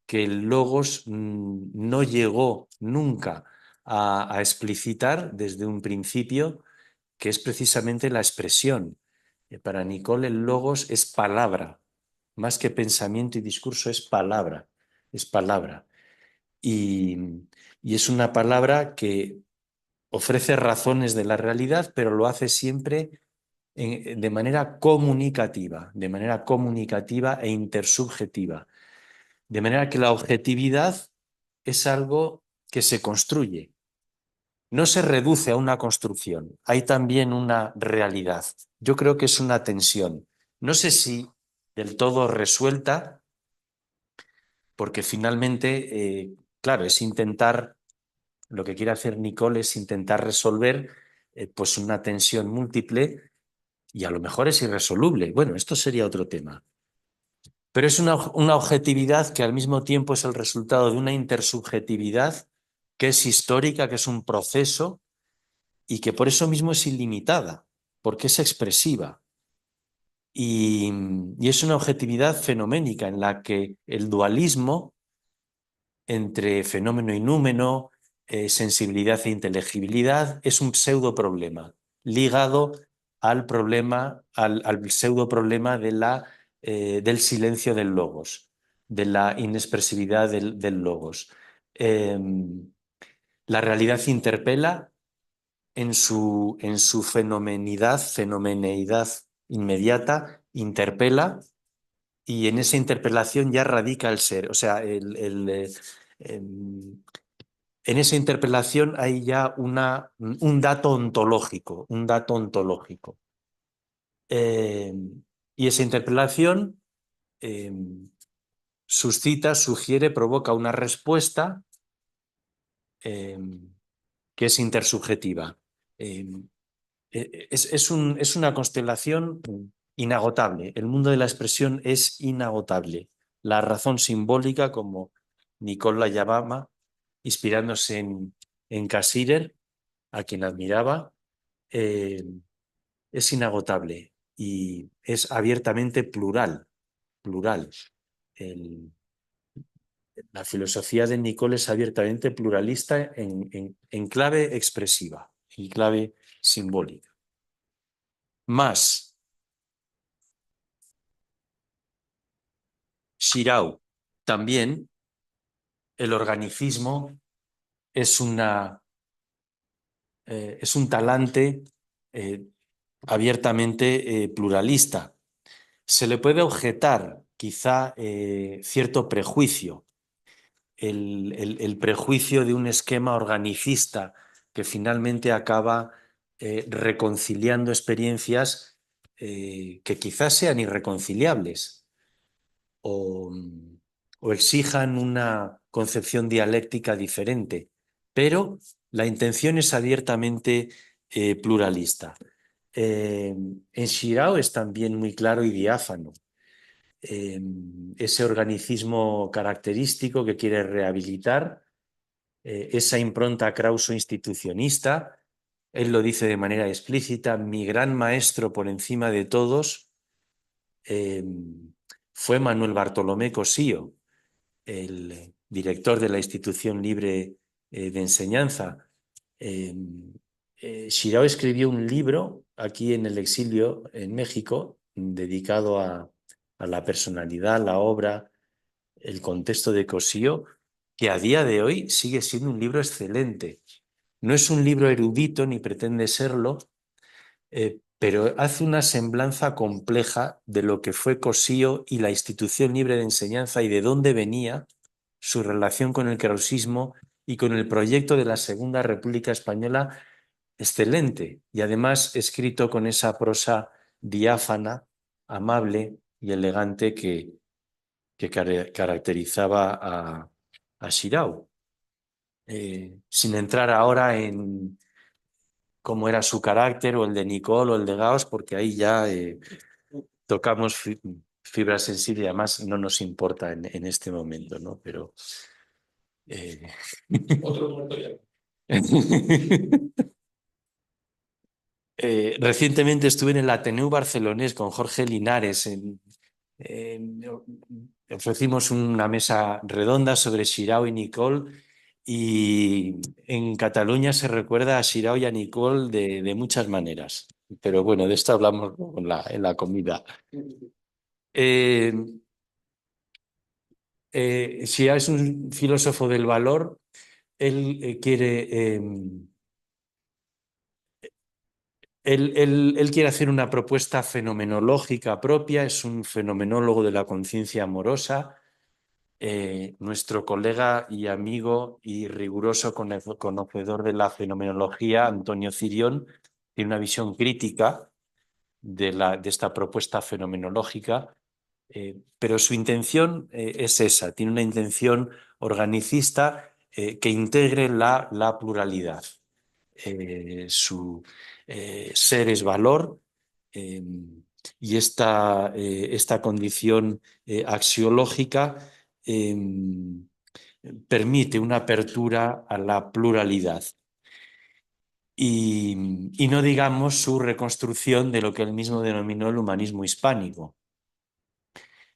Speaker 3: que el logos no llegó nunca a explicitar desde un principio, que es precisamente la expresión. Para Nicole el logos es palabra, más que pensamiento y discurso es palabra, es palabra. Y es una palabra que ofrece razones de la realidad, pero lo hace siempre de manera comunicativa e intersubjetiva. De manera que la objetividad es algo que se construye. No se reduce a una construcción, hay también una realidad. Yo creo que es una tensión. No sé si del todo resuelta, porque finalmente, claro, es intentar, lo que quiere hacer Nicole es intentar resolver pues una tensión múltiple y a lo mejor es irresoluble. Bueno, esto sería otro tema. Pero es una objetividad que al mismo tiempo es el resultado de una intersubjetividad que es histórica, que es un proceso y que por eso mismo es ilimitada, porque es expresiva. Y es una objetividad fenoménica en la que el dualismo entre fenómeno y númeno, sensibilidad e inteligibilidad, es un pseudo problema ligado al pseudo problema del silencio del logos, de la inexpresividad del logos. La realidad interpela en su fenomeneidad inmediata, interpela, y en esa interpelación ya radica el ser. O sea, en esa interpelación hay ya un dato ontológico, y esa interpelación suscita, sugiere, provoca una respuesta que es intersubjetiva. Es una constelación inagotable. El mundo de la expresión es inagotable. La razón simbólica, como Nicole la llamaba, inspirándose en Cassirer, a quien admiraba, es inagotable y es abiertamente plural. La filosofía de Nicole es abiertamente pluralista en clave expresiva, en clave simbólica. Más Shirau, también el organicismo es un talante abiertamente pluralista. Se le puede objetar quizá cierto prejuicio, el prejuicio de un esquema organicista que finalmente acaba reconciliando experiencias que quizás sean irreconciliables o exijan una concepción dialéctica diferente, pero la intención es abiertamente pluralista. En Shirao es también muy claro y diáfano. ese organicismo característico que quiere rehabilitar, esa impronta krauso-institucionista. Él lo dice de manera explícita: mi gran maestro por encima de todos fue Manuel Bartolomé Cossío, el director de la Institución Libre de Enseñanza. Xirau escribió un libro aquí en el exilio en México dedicado a la personalidad, la obra, el contexto de Cossío, que a día de hoy sigue siendo un libro excelente. No es un libro erudito ni pretende serlo, pero hace una semblanza compleja de lo que fue Cossío y la Institución Libre de Enseñanza y de dónde venía su relación con el krausismo y con el proyecto de la Segunda República Española, excelente, y además escrito con esa prosa diáfana, amable y elegante que caracterizaba a Xirau. Sin entrar ahora en cómo era su carácter o el de Nicole o el de Gauss, porque ahí ya tocamos fibras sensibles y además no nos importa en este momento, ¿no? Pero...
Speaker 1: Otro muerto ya.
Speaker 3: Recientemente estuve en el Ateneu Barcelonés con Jorge Linares. Ofrecimos una mesa redonda sobre Xirau y Nicole, y en Cataluña se recuerda a Xirau y a Nicole de muchas maneras. Pero bueno, de esto hablamos luego en la comida. Xirau es un filósofo del valor. Él quiere... Él quiere hacer una propuesta fenomenológica propia, es un fenomenólogo de la conciencia amorosa. Nuestro colega y amigo y riguroso conocedor de la fenomenología, Antonio Cirión, tiene una visión crítica de esta propuesta fenomenológica, pero su intención es esa, tiene una intención organicista que integre la pluralidad. Su ser es valor, y esta condición axiológica permite una apertura a la pluralidad y no digamos su reconstrucción de lo que él mismo denominó el humanismo hispánico.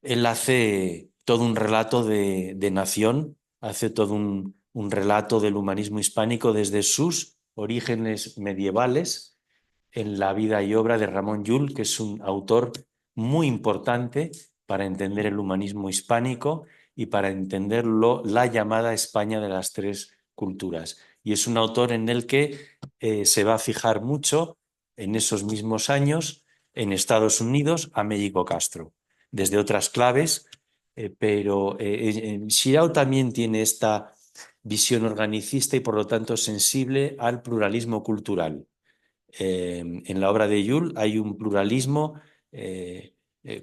Speaker 3: Él hace todo un relato de nación, hace todo un relato del humanismo hispánico desde sus orígenes medievales en la vida y obra de Ramón Llull, que es un autor muy importante para entender el humanismo hispánico y para entender la llamada España de las tres culturas. Y es un autor en el que se va a fijar mucho en esos mismos años en Estados Unidos a Américo Castro, desde otras claves, pero Xirau también tiene esta visión organicista y por lo tanto sensible al pluralismo cultural. En la obra de Llull hay un pluralismo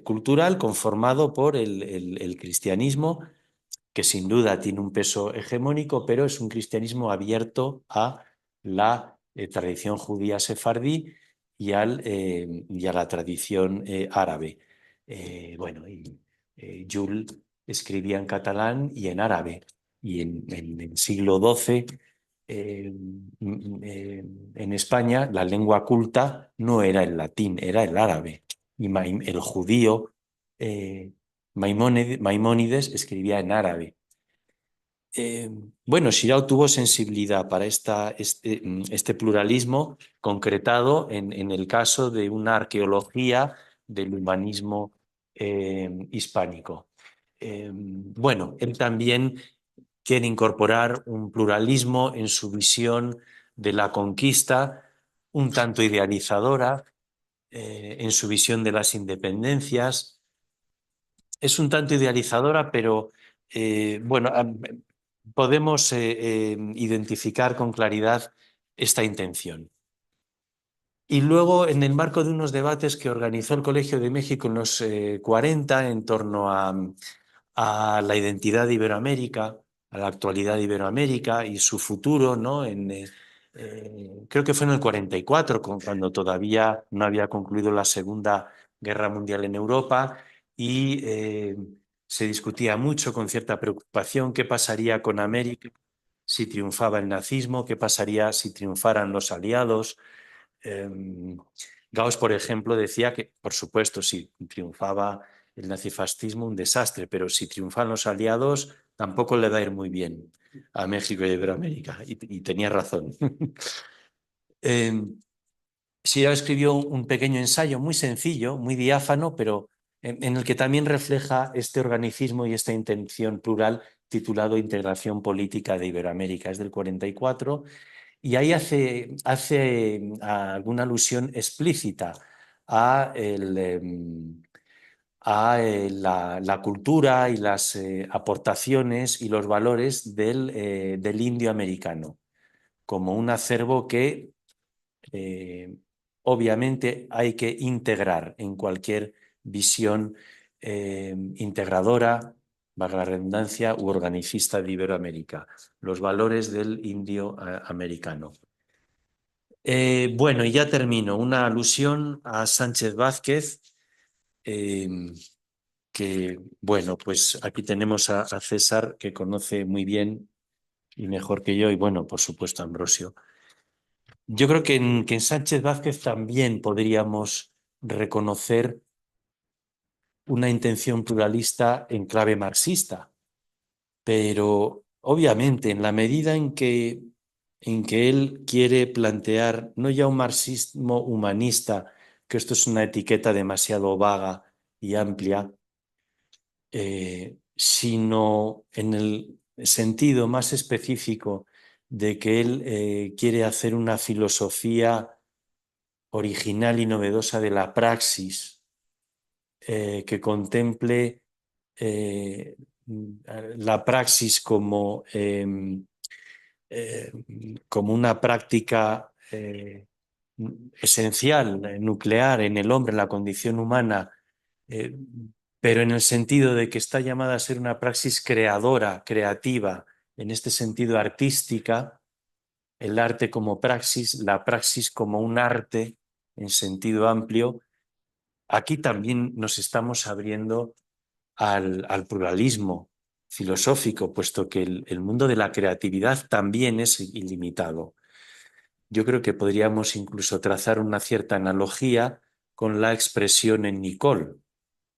Speaker 3: cultural conformado por el cristianismo, que sin duda tiene un peso hegemónico, pero es un cristianismo abierto a la tradición judía sefardí y a la tradición árabe. Llull escribía en catalán y en árabe, y en el siglo XII en España la lengua culta no era el latín, era el árabe, y el judío Maimónides escribía en árabe. Xirau tuvo sensibilidad para este pluralismo concretado en el caso de una arqueología del humanismo hispánico. Él también quiere incorporar un pluralismo en su visión de la conquista, un tanto idealizadora, en su visión de las independencias. Es un tanto idealizadora, pero podemos identificar con claridad esta intención. Y luego, en el marco de unos debates que organizó el Colegio de México en los 40 en torno a la identidad de Iberoamérica, a la actualidad de Iberoamérica y su futuro, ¿no? Creo que fue en el 44, cuando todavía no había concluido la Segunda Guerra Mundial en Europa, y se discutía mucho con cierta preocupación qué pasaría con América si triunfaba el nazismo, qué pasaría si triunfaran los aliados. Gauss, por ejemplo, decía que, por supuesto, si triunfaba el nazifascismo, un desastre, pero si triunfan los aliados, tampoco le va a ir muy bien a México y a Iberoamérica. Y tenía razón. Sirao escribió un pequeño ensayo muy sencillo, muy diáfano, pero en el que también refleja este organicismo y esta intención plural titulado Integración Política de Iberoamérica. Es del 44 y ahí hace alguna alusión explícita a, la cultura y las aportaciones y los valores del indio americano como un acervo que obviamente hay que integrar en cualquier visión integradora, valga la redundancia, u organicista de Iberoamérica, los valores del indio americano. Bueno, y ya termino. Una alusión a Sánchez Vázquez, que, bueno, pues aquí tenemos a César, que conoce muy bien y mejor que yo, y bueno, por supuesto, a Ambrosio. Yo creo que en Sánchez Vázquez también podríamos reconocer una intención pluralista en clave marxista, pero obviamente en la medida en que él quiere plantear no ya un marxismo humanista, que esto es una etiqueta demasiado vaga y amplia, sino en el sentido más específico de que él quiere hacer una filosofía original y novedosa de la praxis, que contemple la praxis como una práctica esencial, nuclear en el hombre, en la condición humana, eh, pero en el sentido de que está llamada a ser una praxis creadora, creativa, en este sentido artística, el arte como praxis, la praxis como un arte en sentido amplio. Aquí también nos estamos abriendo al pluralismo filosófico, puesto que el mundo de la creatividad también es ilimitado. Yo creo que podríamos incluso trazar una cierta analogía con la expresión en Nicole.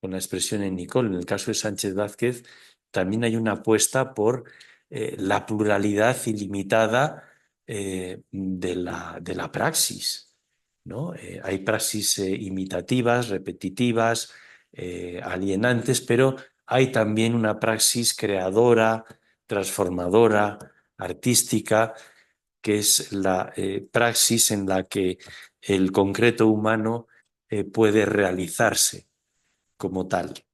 Speaker 3: Con la expresión en Nicole. En el caso de Sánchez Vázquez también hay una apuesta por la pluralidad ilimitada de la praxis, ¿no? Hay praxis imitativas, repetitivas, alienantes, pero hay también una praxis creadora, transformadora, artística, que es la praxis en la que el concreto humano puede realizarse como tal.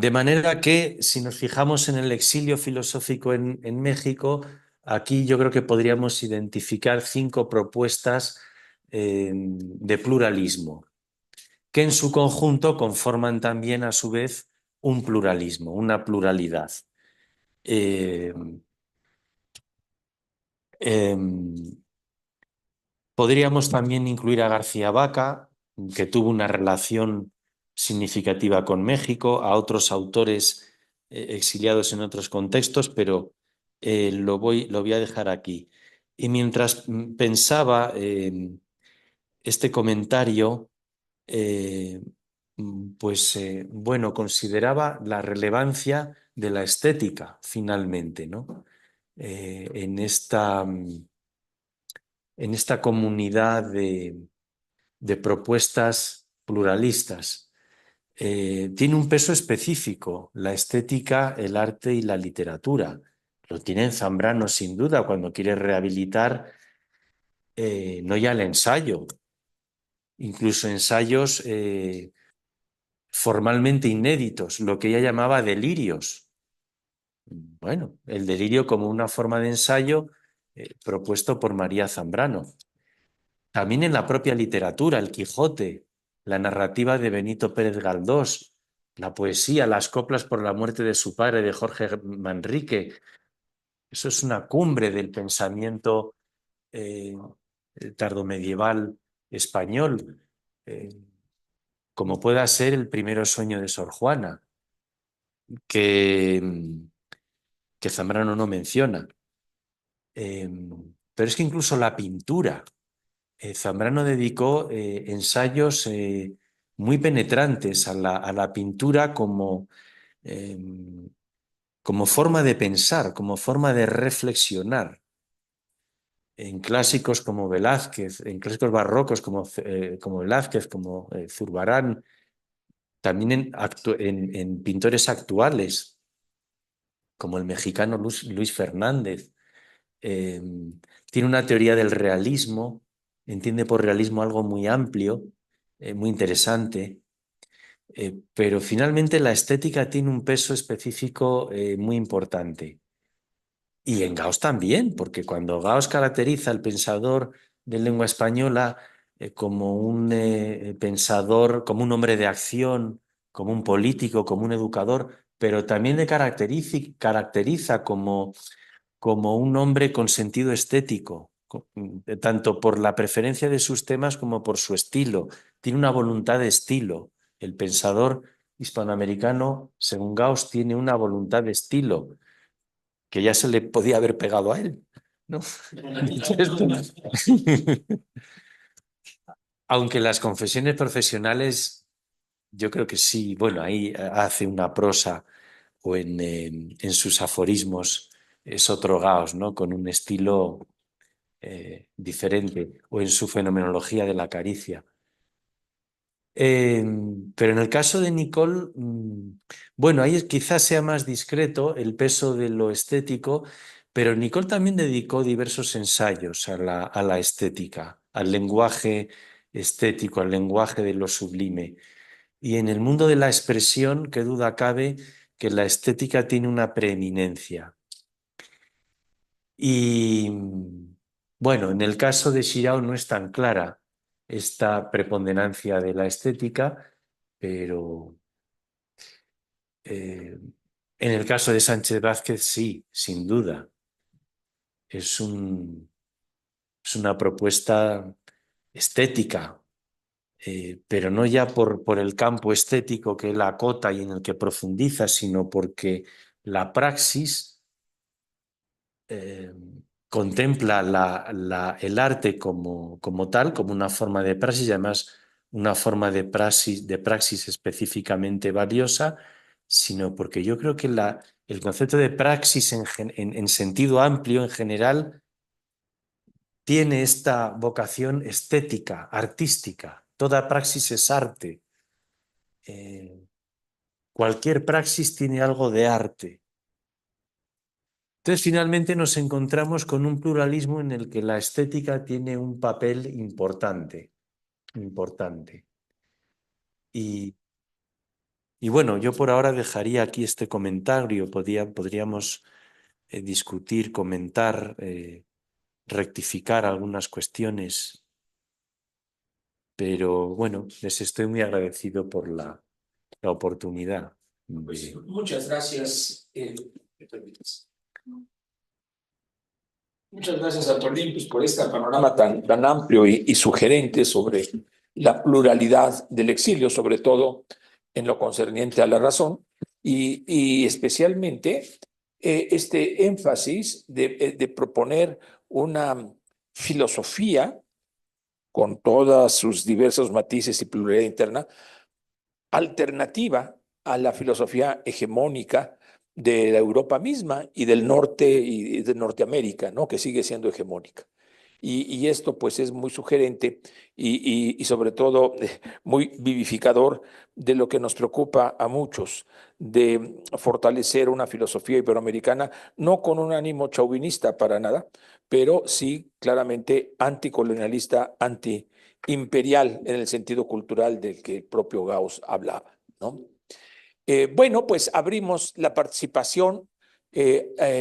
Speaker 3: De manera que, si nos fijamos en el exilio filosófico en México, aquí yo creo que podríamos identificar 5 propuestas de pluralismo, que en su conjunto conforman también, a su vez, un pluralismo, una pluralidad. Podríamos también incluir a García Vaca, que tuvo una relación significativa con México, a otros autores exiliados en otros contextos, pero lo voy a dejar aquí. Y mientras pensaba este comentario, bueno, consideraba la relevancia de la estética, finalmente, ¿no? En esta comunidad de propuestas pluralistas. Tiene un peso específico la estética, el arte y la literatura. Lo tiene Zambrano sin duda cuando quiere rehabilitar no ya el ensayo, incluso ensayos formalmente inéditos, lo que ella llamaba delirios. Bueno, el delirio como una forma de ensayo propuesto por María Zambrano. También en la propia literatura, el Quijote, la narrativa de Benito Pérez Galdós, la poesía, las coplas por la muerte de su padre, de Jorge Manrique. Eso es una cumbre del pensamiento tardomedieval español. como pueda ser el primero sueño de Sor Juana, que Zambrano no menciona. Pero es que incluso la pintura, Zambrano dedicó ensayos muy penetrantes a la pintura como forma de pensar, como forma de reflexionar. En clásicos como Velázquez, en clásicos barrocos como Velázquez, como Zurbarán, también en pintores actuales, como el mexicano Luis Fernández. Tiene una teoría del realismo, entiende por realismo algo muy amplio, muy interesante, pero finalmente la estética tiene un peso específico muy importante. Y en Gauss también, porque cuando Gauss caracteriza al pensador de lengua española como un pensador, como un hombre de acción, como un político, como un educador, pero también le caracteriza como un hombre con sentido estético, tanto por la preferencia de sus temas como por su estilo. Tiene una voluntad de estilo. El pensador hispanoamericano, según Gauss, tiene una voluntad de estilo que ya se le podía haber pegado a él, ¿no? Aunque las confesiones profesionales, yo creo que sí, bueno, ahí hace una prosa o en sus aforismos es otro Gauss, ¿no? Con un estilo diferente, o en su fenomenología de la caricia. Pero en el caso de Nicole, bueno, ahí quizás sea más discreto el peso de lo estético, pero Nicole también dedicó diversos ensayos a la estética, al lenguaje estético, al lenguaje de lo sublime. Y en el mundo de la expresión, qué duda cabe que la estética tiene una preeminencia. Y bueno, en el caso de Xirau no es tan clara esta preponderancia de la estética, pero en el caso de Sánchez Vázquez sí, sin duda. Es una propuesta estética, pero no ya por el campo estético que él acota y en el que profundiza, sino porque la praxis contempla el arte como tal, como una forma de praxis, y además una forma de praxis específicamente valiosa, sino porque yo creo que el concepto de praxis en sentido amplio, en general, tiene esta vocación estética, artística. Toda praxis es arte. Cualquier praxis tiene algo de arte. Entonces, finalmente nos encontramos con un pluralismo en el que la estética tiene un papel importante, importante. Y bueno, yo por ahora dejaría aquí este comentario. Podríamos discutir, comentar, rectificar algunas cuestiones, pero bueno, les estoy muy agradecido por la oportunidad.
Speaker 1: Pues muchas gracias. ¿Me permites? Muchas gracias a Tolín por este panorama tan amplio y sugerente sobre la pluralidad del exilio, sobre todo en lo concerniente a la razón, y especialmente este énfasis de proponer una filosofía con todos sus diversos matices y pluralidad interna, alternativa a la filosofía hegemónica de la Europa misma y del norte y de Norteamérica, ¿no? Que sigue siendo hegemónica. Y esto pues es muy sugerente y sobre todo muy vivificador de lo que nos preocupa a muchos, de fortalecer una filosofía iberoamericana, no con un ánimo chauvinista para nada, pero sí claramente anticolonialista, antiimperial en el sentido cultural del que el propio Gauss hablaba, ¿no? Bueno, pues abrimos la participación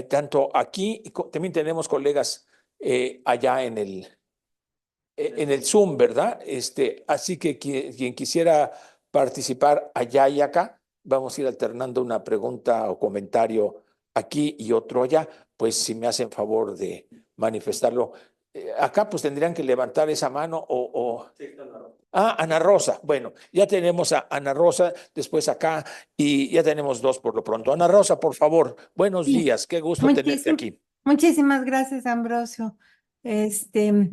Speaker 1: tanto aquí, también tenemos colegas allá en el Zoom, ¿verdad? Así que quien quisiera participar allá y acá, vamos a ir alternando una pregunta o comentario aquí y otro allá, pues si me hacen favor de manifestarlo. Acá pues tendrían que levantar esa mano Ana Rosa. Bueno, ya tenemos a Ana Rosa, después acá, y ya tenemos dos por lo pronto. Ana Rosa, por favor, buenos
Speaker 4: Sí,
Speaker 1: días, qué gusto tenerte aquí.
Speaker 4: muchísimas gracias, Ambrosio. Este,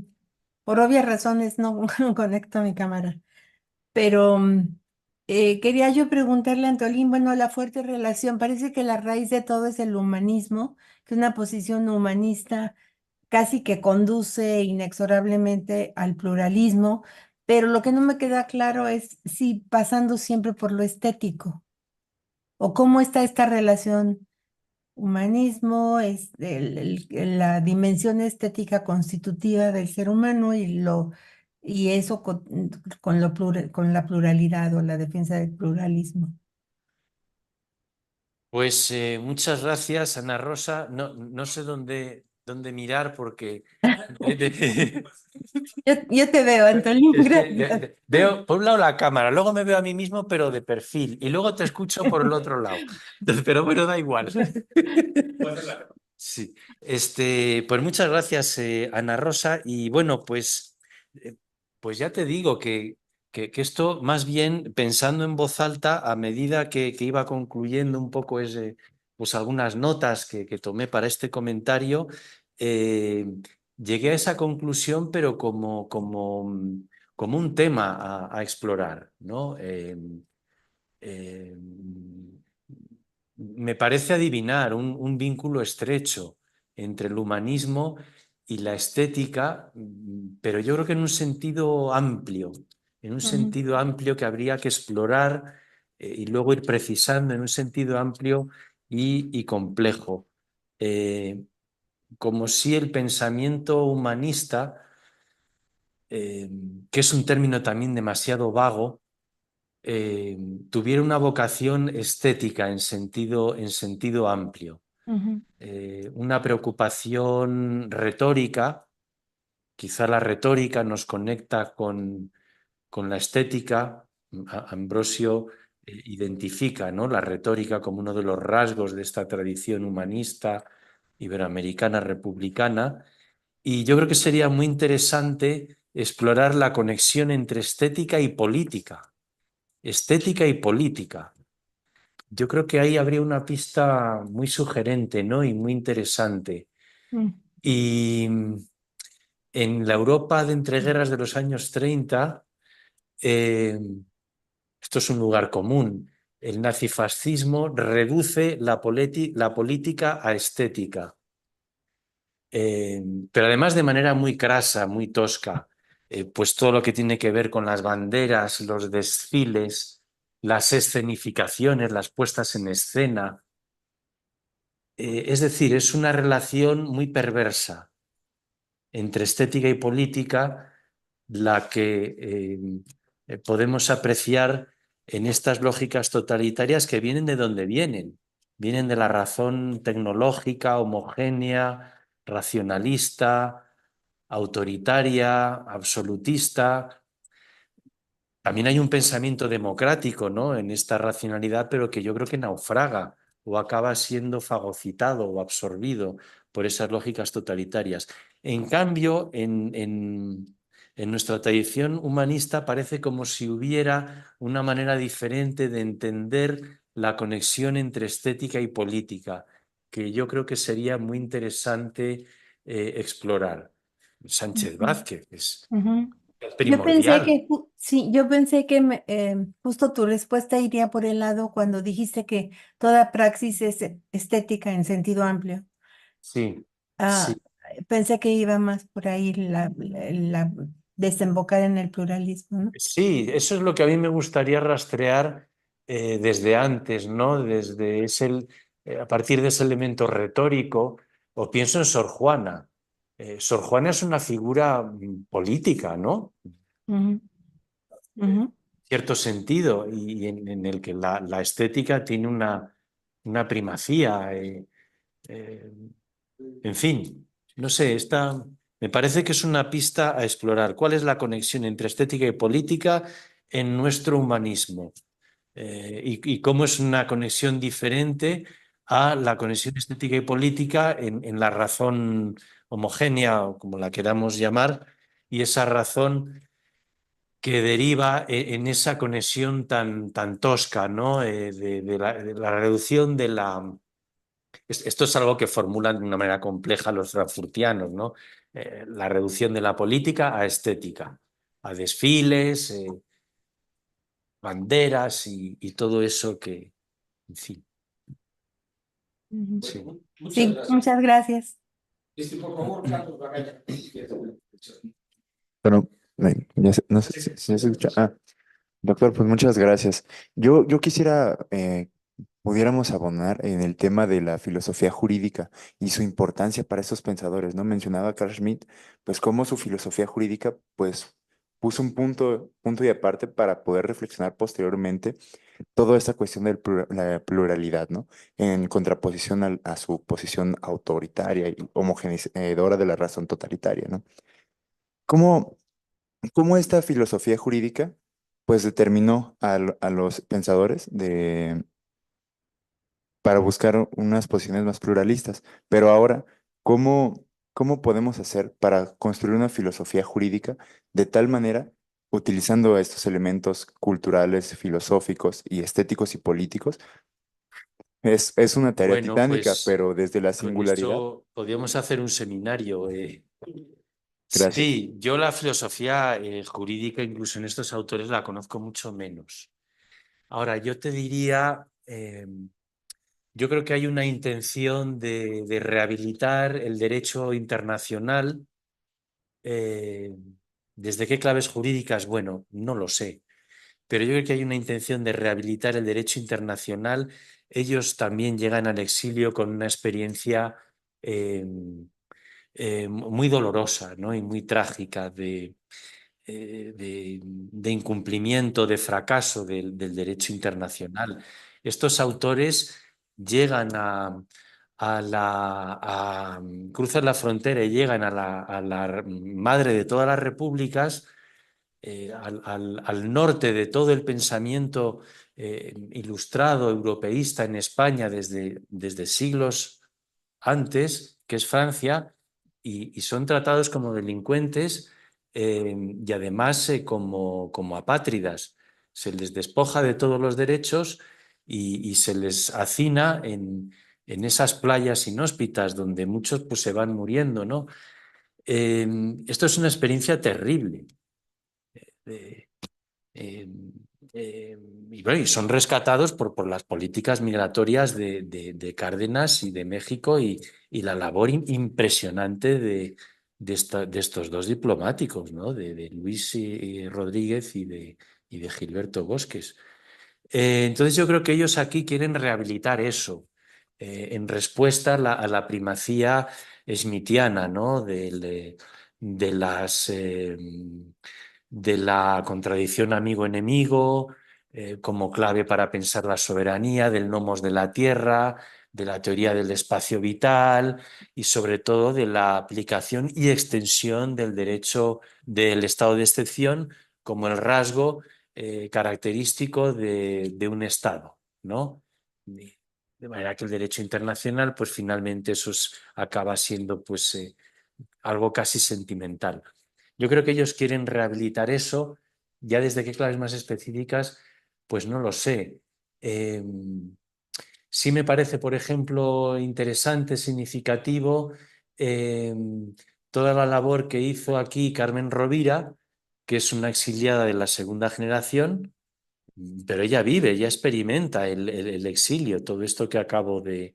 Speaker 4: por obvias razones no no conecto mi cámara, pero quería yo preguntarle a Antolín, bueno, la fuerte relación, parece que la raíz de todo es el humanismo, que es una posición humanista casi que conduce inexorablemente al pluralismo, pero lo que no me queda claro es si pasando siempre por lo estético, o cómo está esta relación humanismo, es la dimensión estética constitutiva del ser humano y eso con con la pluralidad o la defensa del pluralismo.
Speaker 3: Pues muchas gracias, Ana Rosa. No sé dónde mirar porque
Speaker 4: Yo te veo, Antolín, gracias.
Speaker 3: veo por un lado la cámara, luego me veo a mí mismo, pero de perfil, y luego te escucho por el otro lado. Pero bueno, da igual. Sí. Pues muchas gracias, Ana Rosa. Y bueno, pues ya te digo que esto, más bien pensando en voz alta, a medida que iba concluyendo un poco pues algunas notas que tomé para este comentario, eh, llegué a esa conclusión, pero como un tema a explorar, ¿no? Eh, Me parece adivinar un vínculo estrecho entre el humanismo y la estética, pero yo creo que en un
Speaker 4: Ujú,
Speaker 3: sentido amplio que habría que explorar y luego ir precisando en un sentido amplio y complejo. Eh, Como si el pensamiento humanista, que es un término también demasiado vago, eh, tuviera una vocación estética en sentido amplio,
Speaker 4: ujú,
Speaker 3: una preocupación retórica. Quizá la retórica nos conecta con la estética. Ambrosio identifica, ¿no?, la retórica como uno de los rasgos de esta tradición humanista iberoamericana republicana, y yo creo que sería muy interesante explorar la conexión entre estética y política. Estética y política. Yo creo que ahí habría una pista muy sugerente, ¿no?, y muy interesante.
Speaker 4: ujú,
Speaker 3: Y en la Europa de entreguerras de los años 30, eh, esto es un lugar común. El nazifascismo reduce la política a estética, pero además de manera muy crasa, muy tosca. Pues todo lo que tiene que ver con las banderas, los desfiles, las escenificaciones, las puestas en escena. Es decir, es una relación muy perversa entre estética y política, la que podemos apreciar en estas lógicas totalitarias que vienen de donde vienen. Vienen de la razón tecnológica, homogénea, racionalista, autoritaria, absolutista. También hay un pensamiento democrático, ¿no?, en esta racionalidad, pero que yo creo que naufraga o acaba siendo fagocitado o absorbido por esas lógicas totalitarias. En cambio, en nuestra tradición humanista parece como si hubiera una manera diferente de entender la conexión entre estética y política, que yo creo que sería muy interesante explorar. Sánchez
Speaker 4: ujú,
Speaker 3: Vázquez es
Speaker 4: ujú. Yo pensé
Speaker 3: primordial.
Speaker 4: que, sí, yo pensé que justo tu respuesta iría por el lado cuando dijiste que toda praxis es estética en sentido amplio.
Speaker 3: Sí, sí,
Speaker 4: Ah, pensé que iba más por ahí desembocar en el pluralismo, ¿no?
Speaker 3: sí, eso es lo que a mí me gustaría rastrear desde antes, ¿no? A partir de ese elemento retórico, o pienso en Sor Juana. Sor Juana es una figura política, ¿no?
Speaker 4: Ujú, ujú,
Speaker 3: Cierto sentido, y en el que la estética tiene una primacía. Eh, en fin, no sé, me parece que es una pista a explorar. ¿Cuál es la conexión entre estética y política en nuestro humanismo? Y cómo es una conexión diferente a la conexión estética y política en la razón homogénea o como la queramos llamar, y esa razón que deriva en esa conexión tan tosca, ¿no? De la reducción de la... Esto es algo que formulan de una manera compleja los frankfurtianos, ¿no? La reducción de la política a estética, a desfiles, banderas y todo eso que, en fin.
Speaker 4: Ujú.
Speaker 3: Sí.
Speaker 4: Sí, muchas gracias.
Speaker 1: Por favor, Carlos Bagaya.
Speaker 5: Bueno, no sé si se escucha. Doctor, pues muchas gracias. Yo quisiera, pudiéramos abonar en el tema de la filosofía jurídica y su importancia para estos pensadores, ¿no? Mencionaba Carl Schmitt, pues cómo su filosofía jurídica, pues puso un punto y aparte para poder reflexionar posteriormente toda esta cuestión de la pluralidad, ¿no? En contraposición a su posición autoritaria y homogeneizadora de la razón totalitaria, ¿no? ¿Cómo, cómo esta filosofía jurídica, pues determinó a los pensadores para buscar unas posiciones más pluralistas? Pero ahora, ¿cómo podemos hacer para construir una filosofía jurídica de tal manera, utilizando estos elementos culturales, filosóficos y estéticos y políticos? Es una tarea
Speaker 3: Bueno,
Speaker 5: titánica,
Speaker 3: pues
Speaker 5: pero desde la
Speaker 3: con
Speaker 5: singularidad.
Speaker 3: esto podríamos hacer un seminario.
Speaker 5: Gracias.
Speaker 3: Sí, yo la filosofía jurídica, incluso en estos autores, la conozco mucho menos. Ahora, yo te diría, yo creo que hay una intención de rehabilitar el derecho internacional. eh, ¿Desde qué claves jurídicas? Bueno, no lo sé, pero yo creo que hay una intención de rehabilitar el derecho internacional. Ellos también llegan al exilio con una experiencia eh, muy dolorosa, ¿no? Y muy trágica de incumplimiento, de fracaso del derecho internacional. Estos autores llegan cruzan la frontera y llegan a la madre de todas las repúblicas, al norte de todo el pensamiento ilustrado europeísta en España desde siglos antes, que es Francia, y son tratados como delincuentes y además como apátridas. Se les despoja de todos los derechos y se les hacina en esas playas inhóspitas donde muchos pues, se van muriendo, ¿no? Esto es una experiencia terrible. Eh, eh, eh, y, bueno, y son rescatados por las políticas migratorias de Cárdenas y de México y la labor impresionante de estos dos diplomáticos, ¿no? De Luis Rodríguez y de Gilberto Bosques. Entonces yo creo que ellos aquí quieren rehabilitar eso en respuesta a la primacía smithiana, ¿no? De las de la contradicción amigo-enemigo, como clave para pensar la soberanía, del nomos de la tierra, de la teoría del espacio vital y sobre todo de la aplicación y extensión del derecho del estado de excepción como el rasgo característico de un estado, ¿no? De manera que el derecho internacional, pues finalmente acaba siendo pues algo casi sentimental. Yo creo que ellos quieren rehabilitar eso, ya desde qué claves más específicas, pues no lo sé. Sí me parece, por ejemplo, interesante, significativo, eh, toda la labor que hizo aquí Carmen Rovira, que es una exiliada de la segunda generación, pero ella vive, ella experimenta el exilio, todo esto que acabo de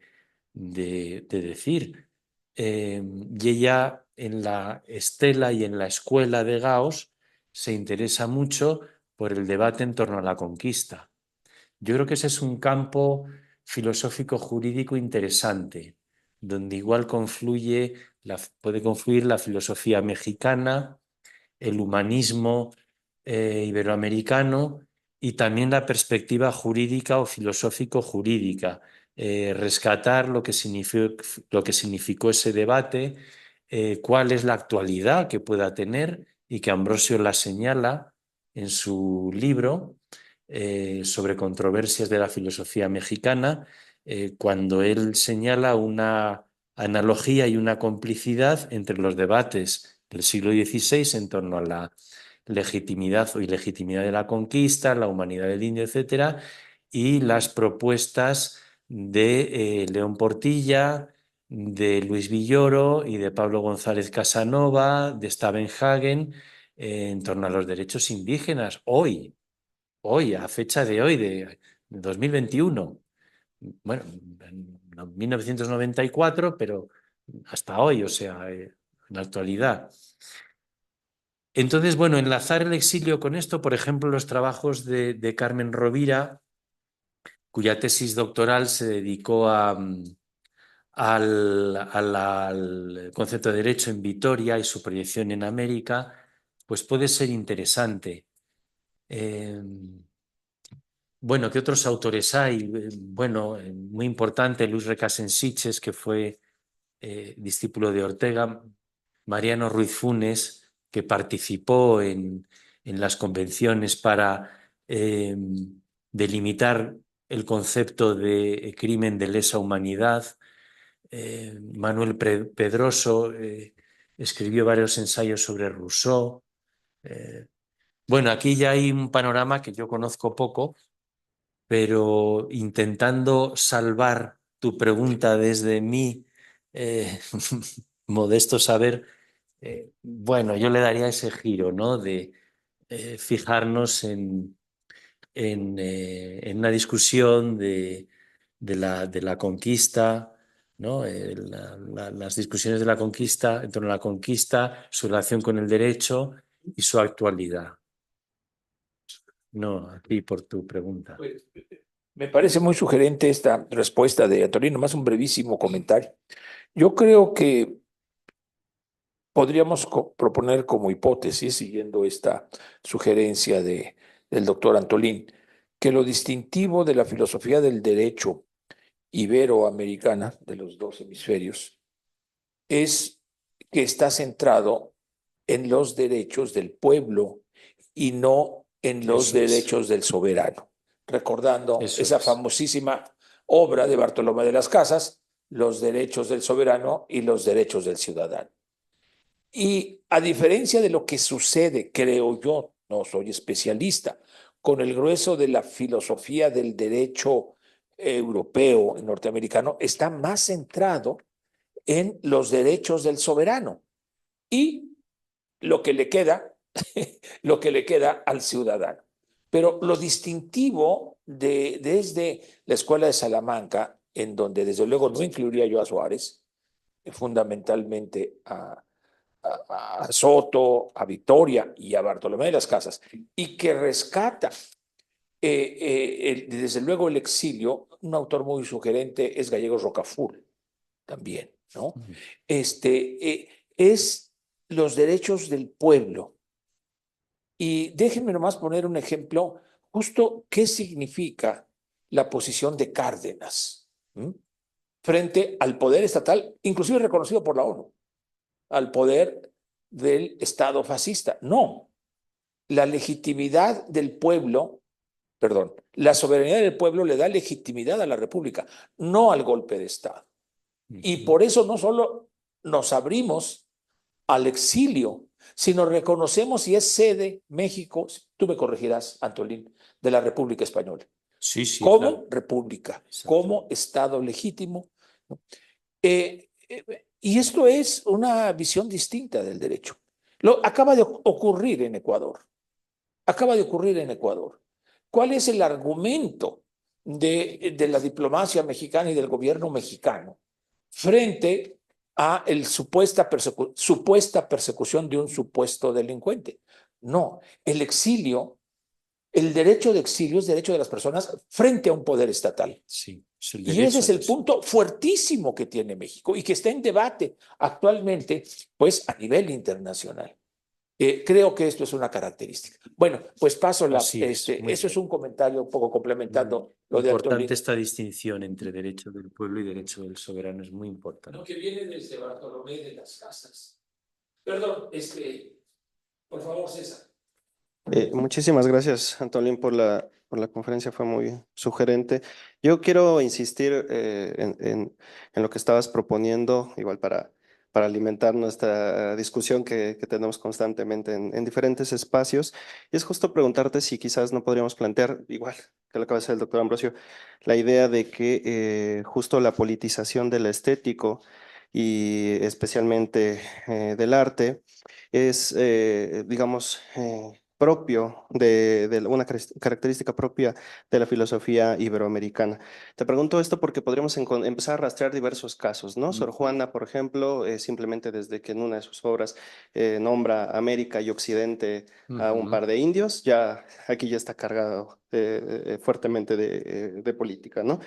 Speaker 3: decir. Y ella en la estela y en la escuela de Gauss se interesa mucho por el debate en torno a la conquista. Yo creo que ese es un campo filosófico jurídico interesante, donde igual puede confluir la filosofía mexicana, el humanismo iberoamericano y también la perspectiva jurídica o filosófico-jurídica. Rescatar lo que significó ese debate, cuál es la actualidad que pueda tener y que Ambrosio la señala en su libro sobre controversias de la filosofía mexicana, cuando él señala una analogía y una complicidad entre los debates del siglo XVI en torno a la legitimidad o ilegitimidad de la conquista, la humanidad del indio, etcétera, y las propuestas de León Portilla, de Luis Villoro y de Pablo González Casanova, de Stavenhagen, en torno a los derechos indígenas. Hoy, a fecha de hoy, de 2021. Bueno, en 1994, pero hasta hoy, o sea, en la actualidad. Entonces, bueno, enlazar el exilio con esto, por ejemplo, los trabajos de Carmen Rovira, cuya tesis doctoral se dedicó al concepto de derecho en Vitoria y su proyección en América, pues puede ser interesante. Bueno, ¿qué otros autores hay? Bueno, muy importante, Luis Recasens-Sitges, que fue discípulo de Ortega, Mariano Ruiz Funes, que participó en las convenciones para delimitar el concepto de crimen de lesa humanidad. Manuel Pedroso escribió varios ensayos sobre Rousseau. Bueno, aquí ya hay un panorama que yo conozco poco, pero intentando salvar tu pregunta desde mi modesto saber, bueno, yo le daría ese giro, ¿no? De fijarnos en una discusión de la conquista, ¿no? Las discusiones de la conquista, en torno a la conquista, su relación con el derecho y su actualidad. No, a ti por tu pregunta.
Speaker 1: Pues, me parece muy sugerente esta respuesta de Antolín, más un brevísimo comentario. Yo creo que podríamos proponer como hipótesis, siguiendo esta sugerencia del doctor Antolín, que lo distintivo de la filosofía del derecho iberoamericana, de los dos hemisferios, es que está centrado en los derechos del pueblo y no en los
Speaker 3: Eso es.
Speaker 1: derechos del soberano. Recordando
Speaker 3: Eso
Speaker 1: esa
Speaker 3: es.
Speaker 1: famosísima obra de Bartolomé de las Casas, Los derechos del soberano y los derechos del ciudadano. Y a diferencia de lo que sucede, creo yo, no soy especialista, con el grueso de la filosofía del derecho europeo y norteamericano, está más centrado en los derechos del soberano y lo que le queda, lo que le queda al ciudadano. Pero lo distintivo desde la Escuela de Salamanca, en donde desde luego no incluiría yo a Suárez, fundamentalmente a Soto, a Victoria y a Bartolomé de las Casas, y que rescata desde luego el exilio. Un autor muy sugerente es Gallego Rocaful, también, ¿no? Es los derechos del pueblo. Y déjenme nomás poner un ejemplo, justo qué significa la posición de Cárdenas frente al poder estatal, inclusive reconocido por la ONU, al poder del Estado fascista. No, la legitimidad del pueblo, perdón, la soberanía del pueblo le da legitimidad a la República, no al golpe de Estado. Y por eso no solo nos abrimos al exilio, sino reconocemos y es sede México, tú me corregirás, Antolín, de la República Española.
Speaker 3: Sí, sí,
Speaker 1: como
Speaker 3: claro.
Speaker 1: república,
Speaker 3: Exacto.
Speaker 1: como Estado legítimo. Y esto es una visión distinta del derecho. Acaba de ocurrir en Ecuador. Acaba de ocurrir en Ecuador. ¿Cuál es el argumento de la diplomacia mexicana y del gobierno mexicano frente a la supuesta persecución de un supuesto delincuente? No, el exilio, el derecho de exilio es derecho de las personas frente a un poder estatal.
Speaker 3: Sí, es el
Speaker 1: Y
Speaker 3: derecho
Speaker 1: ese es
Speaker 3: a
Speaker 1: el
Speaker 3: eso.
Speaker 1: punto fuertísimo que tiene México y que está en debate actualmente, pues a nivel internacional. Creo que esto es una característica. Bueno, pues paso
Speaker 3: Así es, muy
Speaker 1: eso es
Speaker 3: bien.
Speaker 1: un comentario un poco complementando lo de Antolín.
Speaker 3: Importante esta distinción entre derecho del pueblo y derecho del soberano, es muy importante.
Speaker 1: Lo que viene desde Bartolomé de las Casas. Perdón, por favor, César.
Speaker 6: Muchísimas gracias, Antolín, por la conferencia, fue muy sugerente. Yo quiero insistir en lo que estabas proponiendo, igual para alimentar nuestra discusión que tenemos constantemente en diferentes espacios. Y es justo preguntarte si quizás no podríamos plantear, igual que lo acaba de decir el doctor Ambrosio, la idea de que justo la politización del estético y especialmente del arte es, digamos, propio de una característica propia de la filosofía iberoamericana. Te pregunto esto porque podríamos empezar a rastrear diversos casos, ¿no? Sor Juana, por ejemplo, simplemente desde que en una de sus obras nombra América y Occidente a un par de indios, ya aquí ya está cargado fuertemente de política, ¿no?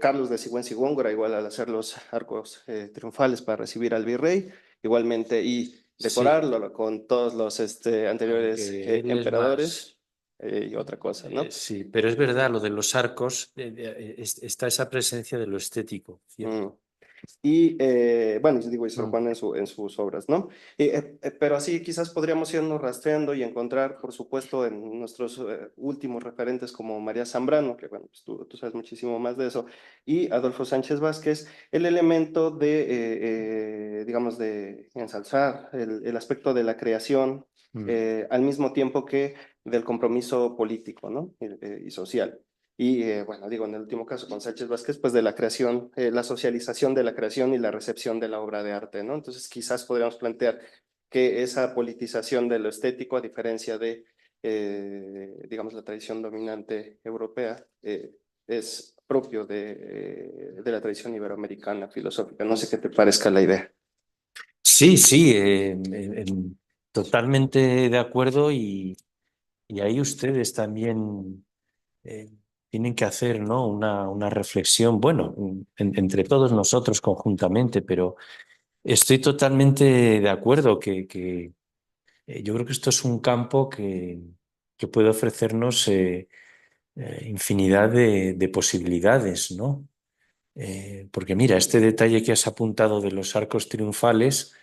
Speaker 6: Carlos de Sigüenza y igual al hacer los arcos triunfales para recibir al virrey, igualmente, y decorarlo con todos los anteriores
Speaker 3: Aunque él es
Speaker 6: emperadores y otra cosa, ¿no?
Speaker 3: sí, pero es verdad, lo de los arcos, está esa presencia de lo estético, ¿cierto?
Speaker 6: Mm. Y bueno, yo digo, y Sor
Speaker 3: Mm.
Speaker 6: Juana en sus obras, ¿no? Pero así quizás podríamos irnos rastreando y encontrar, por supuesto, en nuestros últimos referentes como María Zambrano, que bueno, pues tú sabes muchísimo más de eso, y Adolfo Sánchez Vázquez, el elemento digamos, de ensalzar el aspecto de la creación al mismo tiempo que del compromiso político, ¿no? Y social. Y bueno, digo, en el último caso con Sánchez Vázquez, pues de la creación, la socialización de la creación y la recepción de la obra de arte, ¿no? Entonces quizás podríamos plantear que esa politización de lo estético, a diferencia de, digamos, la tradición dominante europea, es propio de la tradición iberoamericana filosófica. No sé qué te parezca la idea.
Speaker 3: Sí, sí, totalmente de acuerdo y ahí ustedes también tienen que hacer, ¿no? Una reflexión, bueno, entre todos nosotros conjuntamente, pero estoy totalmente de acuerdo que yo creo que esto es un campo que puede ofrecernos infinidad de posibilidades, ¿no? Porque mira, este detalle que has apuntado de los arcos triunfales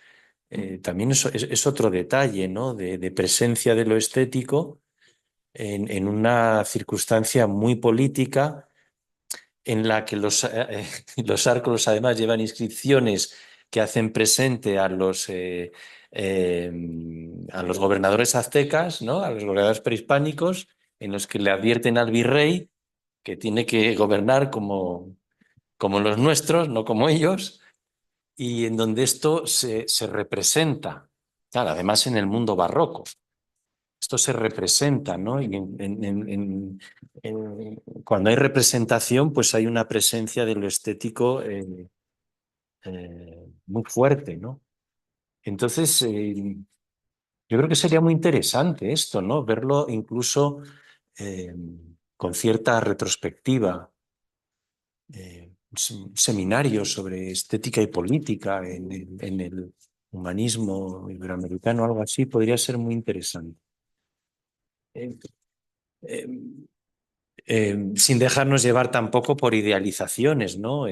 Speaker 3: también es otro detalle, ¿no? De presencia de lo estético en una circunstancia muy política en la que los arcos además llevan inscripciones que hacen presente a los gobernadores aztecas, ¿no? A los gobernadores prehispánicos, en los que le advierten al virrey que tiene que gobernar como los nuestros, no como ellos, y en donde esto se representa, claro, además en el mundo barroco. Esto se representa, ¿no? Y cuando hay representación, pues hay una presencia de lo estético muy fuerte, ¿no? Entonces, yo creo que sería muy interesante esto, ¿no? Verlo incluso con cierta retrospectiva. Seminarios sobre estética y política en el humanismo iberoamericano, algo así, podría ser muy interesante. Eh, eh, sin dejarnos llevar tampoco por idealizaciones, ¿no?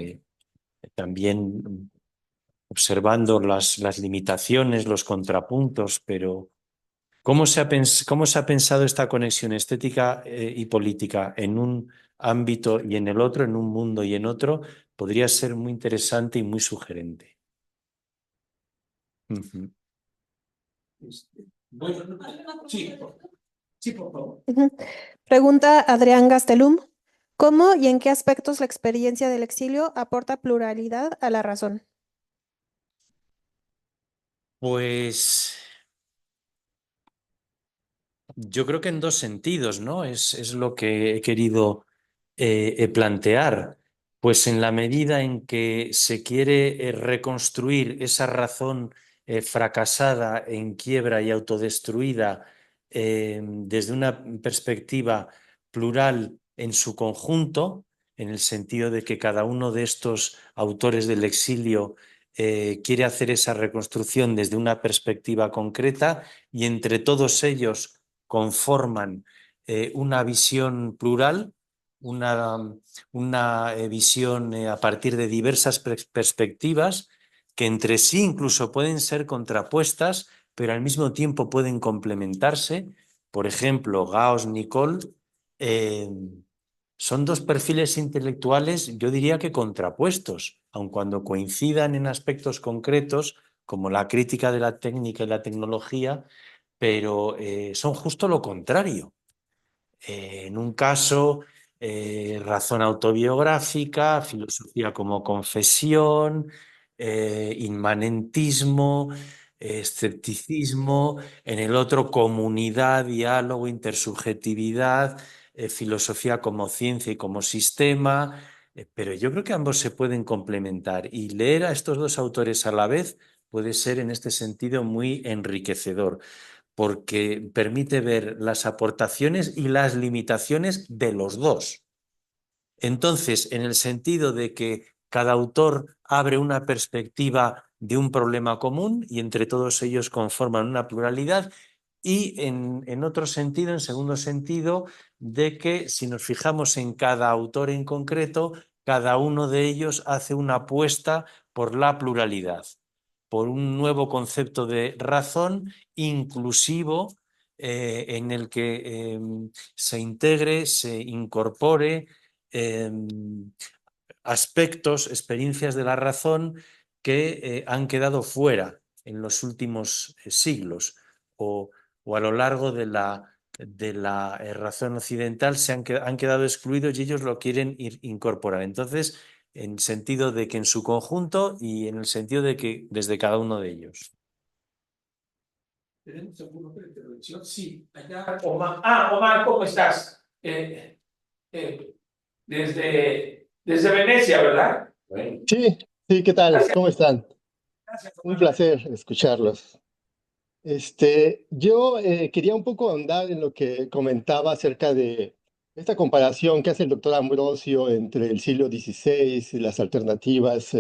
Speaker 3: También observando las limitaciones, los contrapuntos, pero ¿cómo se ha pensado esta conexión estética y política en un ámbito y en el otro, en un mundo y en otro? Podría ser muy interesante y muy sugerente. Ujú. Bueno, sí, por favor.
Speaker 7: Ujú. Pregunta Adrián Gastelum. ¿Cómo y en qué aspectos la experiencia del exilio aporta pluralidad a la razón?
Speaker 3: Pues yo creo que en dos sentidos, ¿no? Es lo que he querido plantear. Pues en la medida en que se quiere reconstruir esa razón fracasada, en quiebra y autodestruida desde una perspectiva plural en su conjunto, en el sentido de que cada uno de estos autores del exilio quiere hacer esa reconstrucción desde una perspectiva concreta y entre todos ellos conforman una visión plural, una visión a partir de diversas perspectivas que entre sí incluso pueden ser contrapuestas, pero al mismo tiempo pueden complementarse, por ejemplo, Gauss-Nicole, son dos perfiles intelectuales, yo diría que contrapuestos, aun cuando coincidan en aspectos concretos, como la crítica de la técnica y la tecnología, pero son justo lo contrario. En un caso, razón autobiográfica, filosofía como confesión, inmanentismo, escepticismo; en el otro, comunidad, diálogo, intersubjetividad, filosofía como ciencia y como sistema. Pero yo creo que ambos se pueden complementar, y leer a estos dos autores a la vez puede ser en este sentido muy enriquecedor, porque permite ver las aportaciones y las limitaciones de los dos. Entonces, en el sentido de que cada autor abre una perspectiva de un problema común y entre todos ellos conforman una pluralidad, y en otro sentido, en segundo sentido, de que si nos fijamos en cada autor en concreto, cada uno de ellos hace una apuesta por la pluralidad, por un nuevo concepto de razón inclusivo, en el que se integre, se incorpore aspectos, experiencias de la razón que han quedado fuera en los últimos siglos, o a lo largo de la razón occidental han quedado excluidos, y ellos lo quieren incorporar. Entonces, en el sentido de que en su conjunto, y en el sentido de que desde cada uno de ellos.
Speaker 1: ¿Tenemos alguna otra intervención? Sí, allá. Omar, Omar, ¿cómo estás? Desde Venecia, ¿verdad? Bueno.
Speaker 8: Sí, sí, ¿qué tal?
Speaker 1: Gracias.
Speaker 8: ¿Cómo están?
Speaker 1: Gracias,
Speaker 8: Un
Speaker 1: Omar.
Speaker 8: placer escucharlos. Yo quería un poco ahondar en lo que comentaba acerca de esta comparación que hace el doctor Ambrosio entre el siglo XVI y las alternativas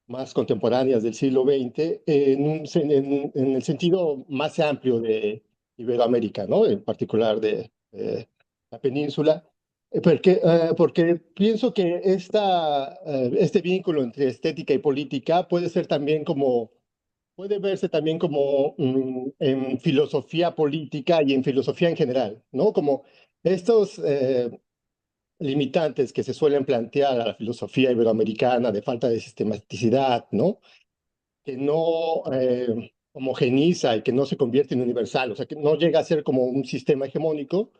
Speaker 8: más contemporáneas del siglo XX, en el sentido más amplio de Iberoamérica, ¿no? En particular de la península. Porque pienso que este vínculo entre estética y política puede verse también como en filosofía política y en filosofía en general, ¿no? Como estos limitantes que se suelen plantear a la filosofía iberoamericana de falta de sistematicidad, ¿no? Que no homogeniza y que no se convierte en universal, o sea, que no llega a ser como un sistema hegemónico,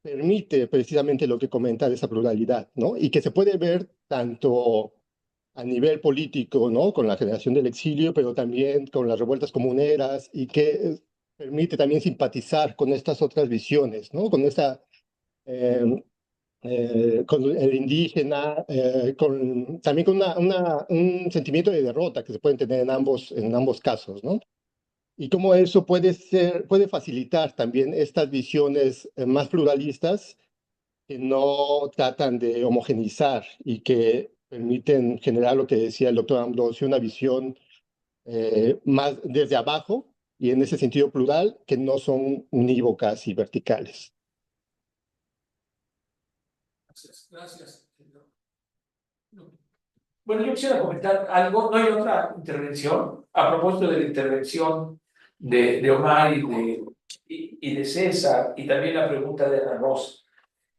Speaker 8: permite precisamente lo que comenta de esa pluralidad, ¿no? Y que se puede ver tanto a nivel político, ¿no? Con la generación del exilio, pero también con las revueltas comuneras, y que permite también simpatizar con estas otras visiones, ¿no? Con el indígena, también con un sentimiento de derrota que se pueden tener en ambos casos, ¿no? Y cómo eso puede facilitar también estas visiones más pluralistas, que no tratan de homogeneizar y que permiten generar lo que decía el doctor Ambrosio, una visión más desde abajo y en ese sentido plural, que no son unívocas y verticales.
Speaker 1: Gracias. Bueno, yo quisiera comentar algo. ¿No hay otra intervención? A propósito de la intervención de Omar y de César, y también la pregunta de Ana Rosa.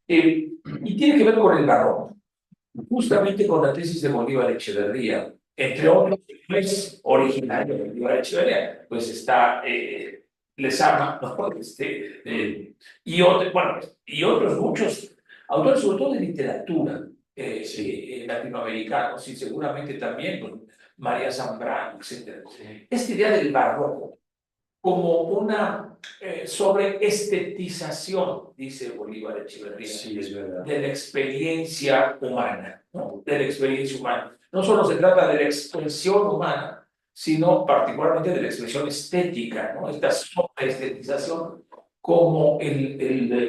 Speaker 1: Y tiene que ver con el barroco, justamente con la tesis de Bolívar Echeverría. Entre otros, no es originario de Bolívar Echeverría, pues está Lezama, ¿no? Y otros muchos autores, sobre todo de literatura latinoamericanos, y seguramente también con María Zambrano, etc. Esta idea del barroco como una sobreestetización, dice Bolívar Echeverría,
Speaker 3: Sí, es verdad.
Speaker 1: de la experiencia humana, ¿no? De la experiencia humana. No solo se trata de la expresión humana, sino particularmente de la expresión estética, ¿no? Esta sobreestetización como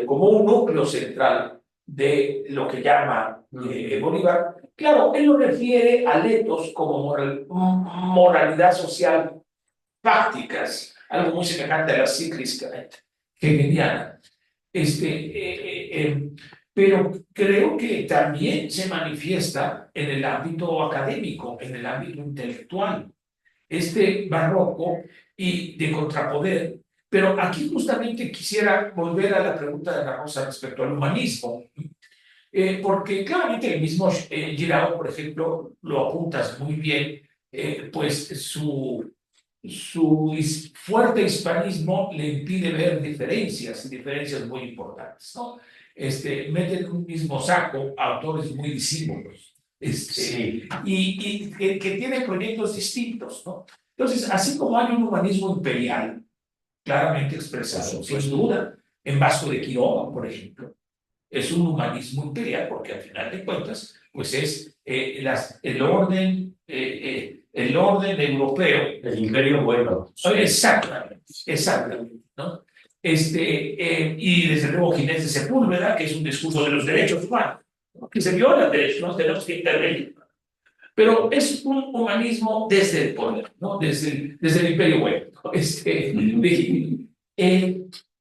Speaker 1: como un núcleo central de lo que llama Bolívar. Claro, él lo refiere a letos como moralidad social prácticas, algo muy semejante a la cíclica hegeliana. Pero creo que también se manifiesta en el ámbito académico, en el ámbito intelectual. Este barroco y de contrapoder Pero aquí justamente quisiera volver a la pregunta de Ana Rosa respecto al humanismo, porque claramente el mismo Giraud, por ejemplo, lo apuntas muy bien, pues su fuerte hispanismo le impide ver diferencias muy importantes, ¿no? Mete en un mismo saco a autores muy disímbolos, y que tienen proyectos distintos, ¿no? Entonces, así como hay un humanismo imperial, claramente expresado, sin duda, en Vasco de Quiroga, por ejemplo, es un humanismo imperial, porque al final de cuentas, pues es el orden europeo.
Speaker 2: El imperio bueno.
Speaker 1: Exactamente, ¿no? Y desde luego Ginés de Sepúlveda, que es un discurso de los derechos humanos, ¿no? Que se violan derechos, ¿no? Tenemos que intervenir. Pero es un humanismo desde el poder, ¿no? Desde el imperio bueno.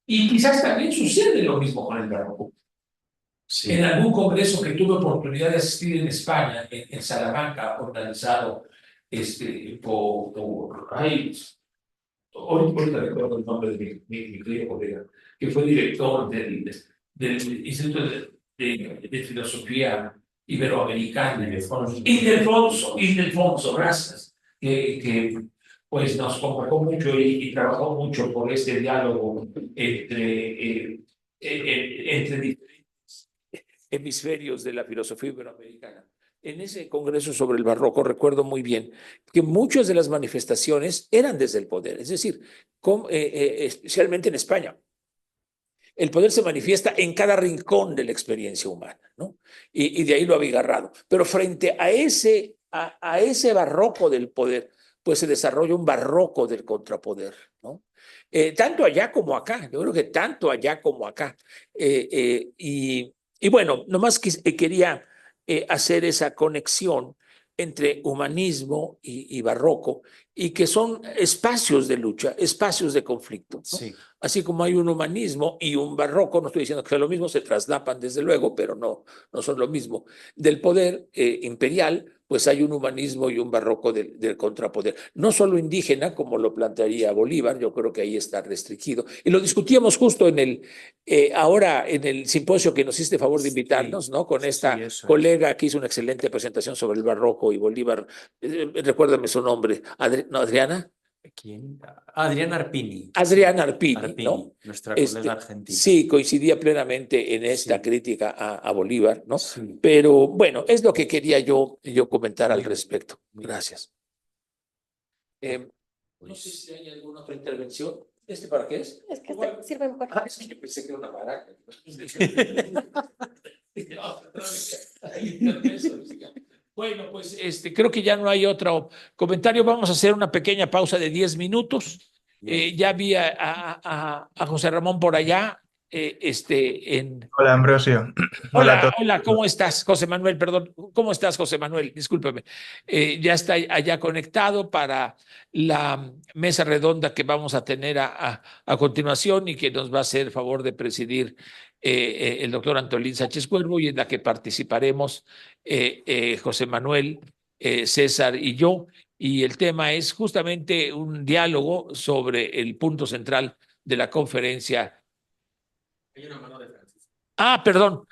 Speaker 1: Y quizás también sucede lo mismo con el barroco.
Speaker 3: Sí.
Speaker 1: En algún congreso que tuve oportunidad de asistir en España, en Salamanca, organizado ahorita recuerdo el nombre de mi querido colega, que fue director del Instituto de Filosofía Iberoamericana, Ildefonso Rastas, que pues nos convocó mucho y trabajó mucho por este diálogo entre diferentes hemisferios de la filosofía iberoamericana. En ese congreso sobre el barroco recuerdo muy bien que muchas de las manifestaciones eran desde el poder, es decir, especialmente en España. El poder se manifiesta en cada rincón de la experiencia humana, ¿no? Y de ahí lo abigarrado. Pero frente a ese barroco del poder, pues se desarrolla un barroco del contrapoder, ¿no? Tanto allá como acá, yo creo que tanto allá como acá. Y bueno, nomás quería hacer esa conexión entre humanismo y barroco, y que son espacios de lucha, espacios de conflicto, ¿no?
Speaker 3: Sí.
Speaker 1: Así como hay un humanismo y un barroco, no estoy diciendo que sea lo mismo, se traslapan desde luego, pero no son lo mismo. Del poder imperial, pues hay un humanismo y un barroco del contrapoder. No solo indígena, como lo plantearía Bolívar, yo creo que ahí está restringido. Y lo discutíamos justo ahora en el simposio que nos hiciste favor de invitarnos, ¿no? Con esta colega que hizo una excelente presentación sobre el barroco y Bolívar. Recuérdame su nombre, Adriana.
Speaker 3: ¿Quién? Adriana Arpini.
Speaker 1: Adriana Arpini, ¿no?
Speaker 3: Nuestra colega argentina.
Speaker 1: Sí, coincidía plenamente en esta crítica a Bolívar, ¿no?
Speaker 3: Sí.
Speaker 1: Pero bueno, es lo que quería yo comentar al respecto. Gracias. No sé si hay alguna otra intervención. ¿Para qué es?
Speaker 7: Es que este sirve mejor.
Speaker 1: Es que yo pensé que era una baraca. Bueno, pues creo que ya no hay otro comentario. Vamos a hacer una pequeña pausa de 10 minutos. Ya vi a José Ramón por allá.
Speaker 9: Hola, Ambrosio.
Speaker 1: Hola, ¿cómo estás, José Manuel? Perdón, ¿cómo estás, José Manuel? Discúlpeme. Ya está allá conectado para la mesa redonda que vamos a tener a continuación y que nos va a hacer el favor de presidir el doctor Antolín Sánchez Cuervo, y en la que participaremos José Manuel, César y yo. Y el tema es justamente un diálogo sobre el punto central de la conferencia.
Speaker 2: Hay una mano de Francisco.
Speaker 1: Perdón,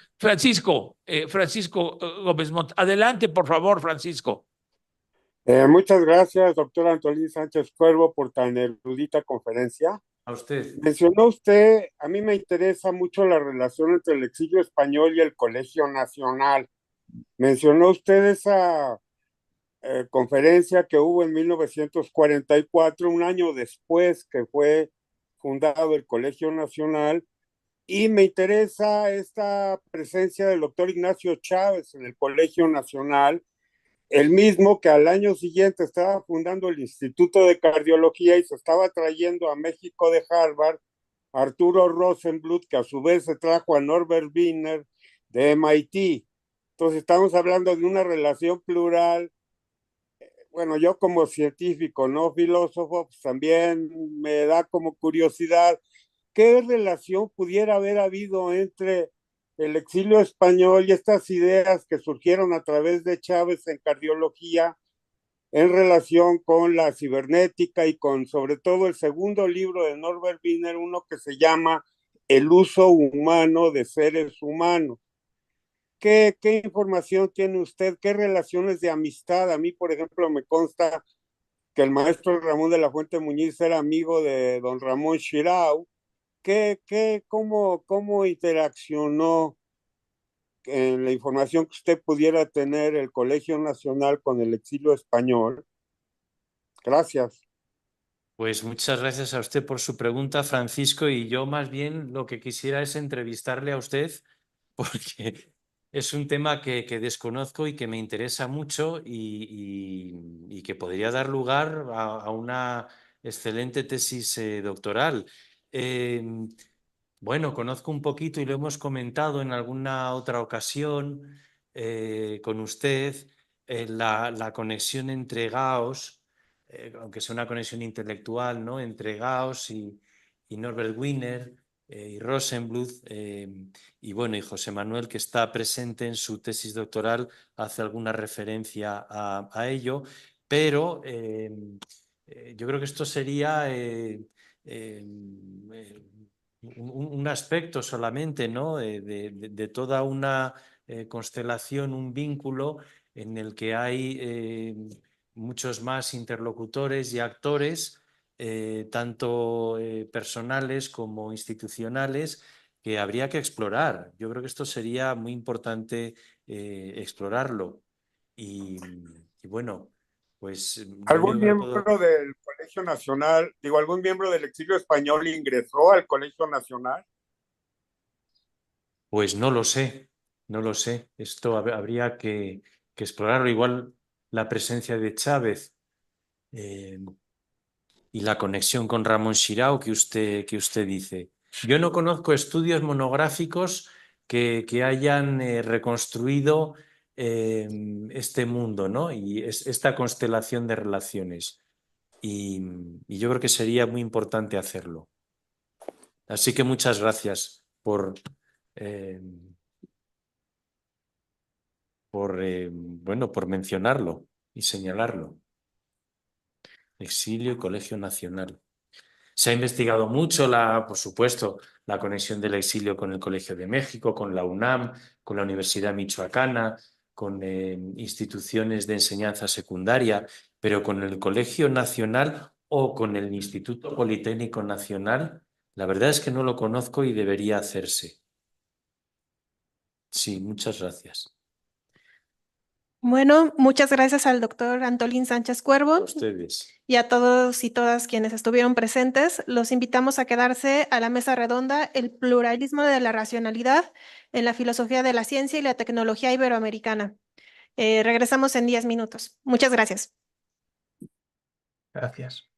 Speaker 1: Francisco Gómez Montt. Adelante, por favor, Francisco.
Speaker 10: Muchas gracias, doctor Antolín Sánchez Cuervo, por tan erudita conferencia.
Speaker 3: A usted.
Speaker 10: Mencionó usted, a mí me interesa mucho la relación entre el exilio español y el Colegio Nacional. Mencionó usted esa conferencia que hubo en 1944, un año después que fue fundado el Colegio Nacional, y me interesa esta presencia del doctor Ignacio Chávez en el Colegio Nacional, el mismo que al año siguiente estaba fundando el Instituto de Cardiología y se estaba trayendo a México de Harvard Arturo Rosenbluth, que a su vez se trajo a Norbert Wiener de MIT. Entonces estamos hablando de una relación plural. Bueno, yo como científico, no filósofo, pues también me da como curiosidad qué relación pudiera haber habido entre el exilio español y estas ideas que surgieron a través de Chávez en cardiología, en relación con la cibernética y con sobre todo el segundo libro de Norbert Wiener, uno que se llama El uso humano de seres humanos. ¿Qué información tiene usted? ¿Qué relaciones de amistad? A mí, por ejemplo, me consta que el maestro Ramón de la Fuente Muñiz era amigo de don Ramón Xirau. ¿Cómo interaccionó en la información que usted pudiera tener el Colegio Nacional con el exilio español? Gracias.
Speaker 3: Pues muchas gracias a usted por su pregunta, Francisco, y yo más bien lo que quisiera es entrevistarle a usted porque es un tema que desconozco y que me interesa mucho y que podría dar lugar a una excelente tesis doctoral. Bueno, conozco un poquito y lo hemos comentado en alguna otra ocasión con usted, la conexión entre Gauss, aunque sea una conexión intelectual, ¿no? Entre Gauss y Norbert Wiener y Rosenbluth, y bueno, y José Manuel, que está presente en su tesis doctoral, hace alguna referencia a ello, pero yo creo que esto sería un aspecto solamente, ¿no? de toda una constelación, un vínculo en el que hay muchos más interlocutores y actores, tanto personales como institucionales, que habría que explorar. Yo creo que esto sería muy importante explorarlo. Y bueno, pues lo
Speaker 10: ¿Algún
Speaker 3: único que puedo...
Speaker 10: miembro del Colegio Nacional, algún miembro del exilio español ingresó al Colegio Nacional?
Speaker 3: Pues no lo sé, no lo sé. Esto habría que explorarlo. Igual la presencia de Chávez y la conexión con Ramón Xirau que usted dice. Yo no conozco estudios monográficos que hayan reconstruido este mundo, ¿no? Y esta constelación de relaciones. Y yo creo que sería muy importante hacerlo. Así que muchas gracias por mencionarlo y señalarlo. Exilio y Colegio Nacional. Se ha investigado mucho, por supuesto, la conexión del exilio con el Colegio de México, con la UNAM, con la Universidad Michoacana, con instituciones de enseñanza secundaria, pero con el Colegio Nacional o con el Instituto Politécnico Nacional, la verdad es que no lo conozco y debería hacerse. Sí, muchas gracias.
Speaker 7: Bueno, muchas gracias al doctor Antolín Sánchez Cuervo
Speaker 3: A ustedes.
Speaker 7: y a todos y todas quienes estuvieron presentes. Los invitamos a quedarse a la mesa redonda El pluralismo de la racionalidad en la filosofía de la ciencia y la tecnología iberoamericana. Regresamos en 10 minutos. Muchas gracias.
Speaker 9: Gracias.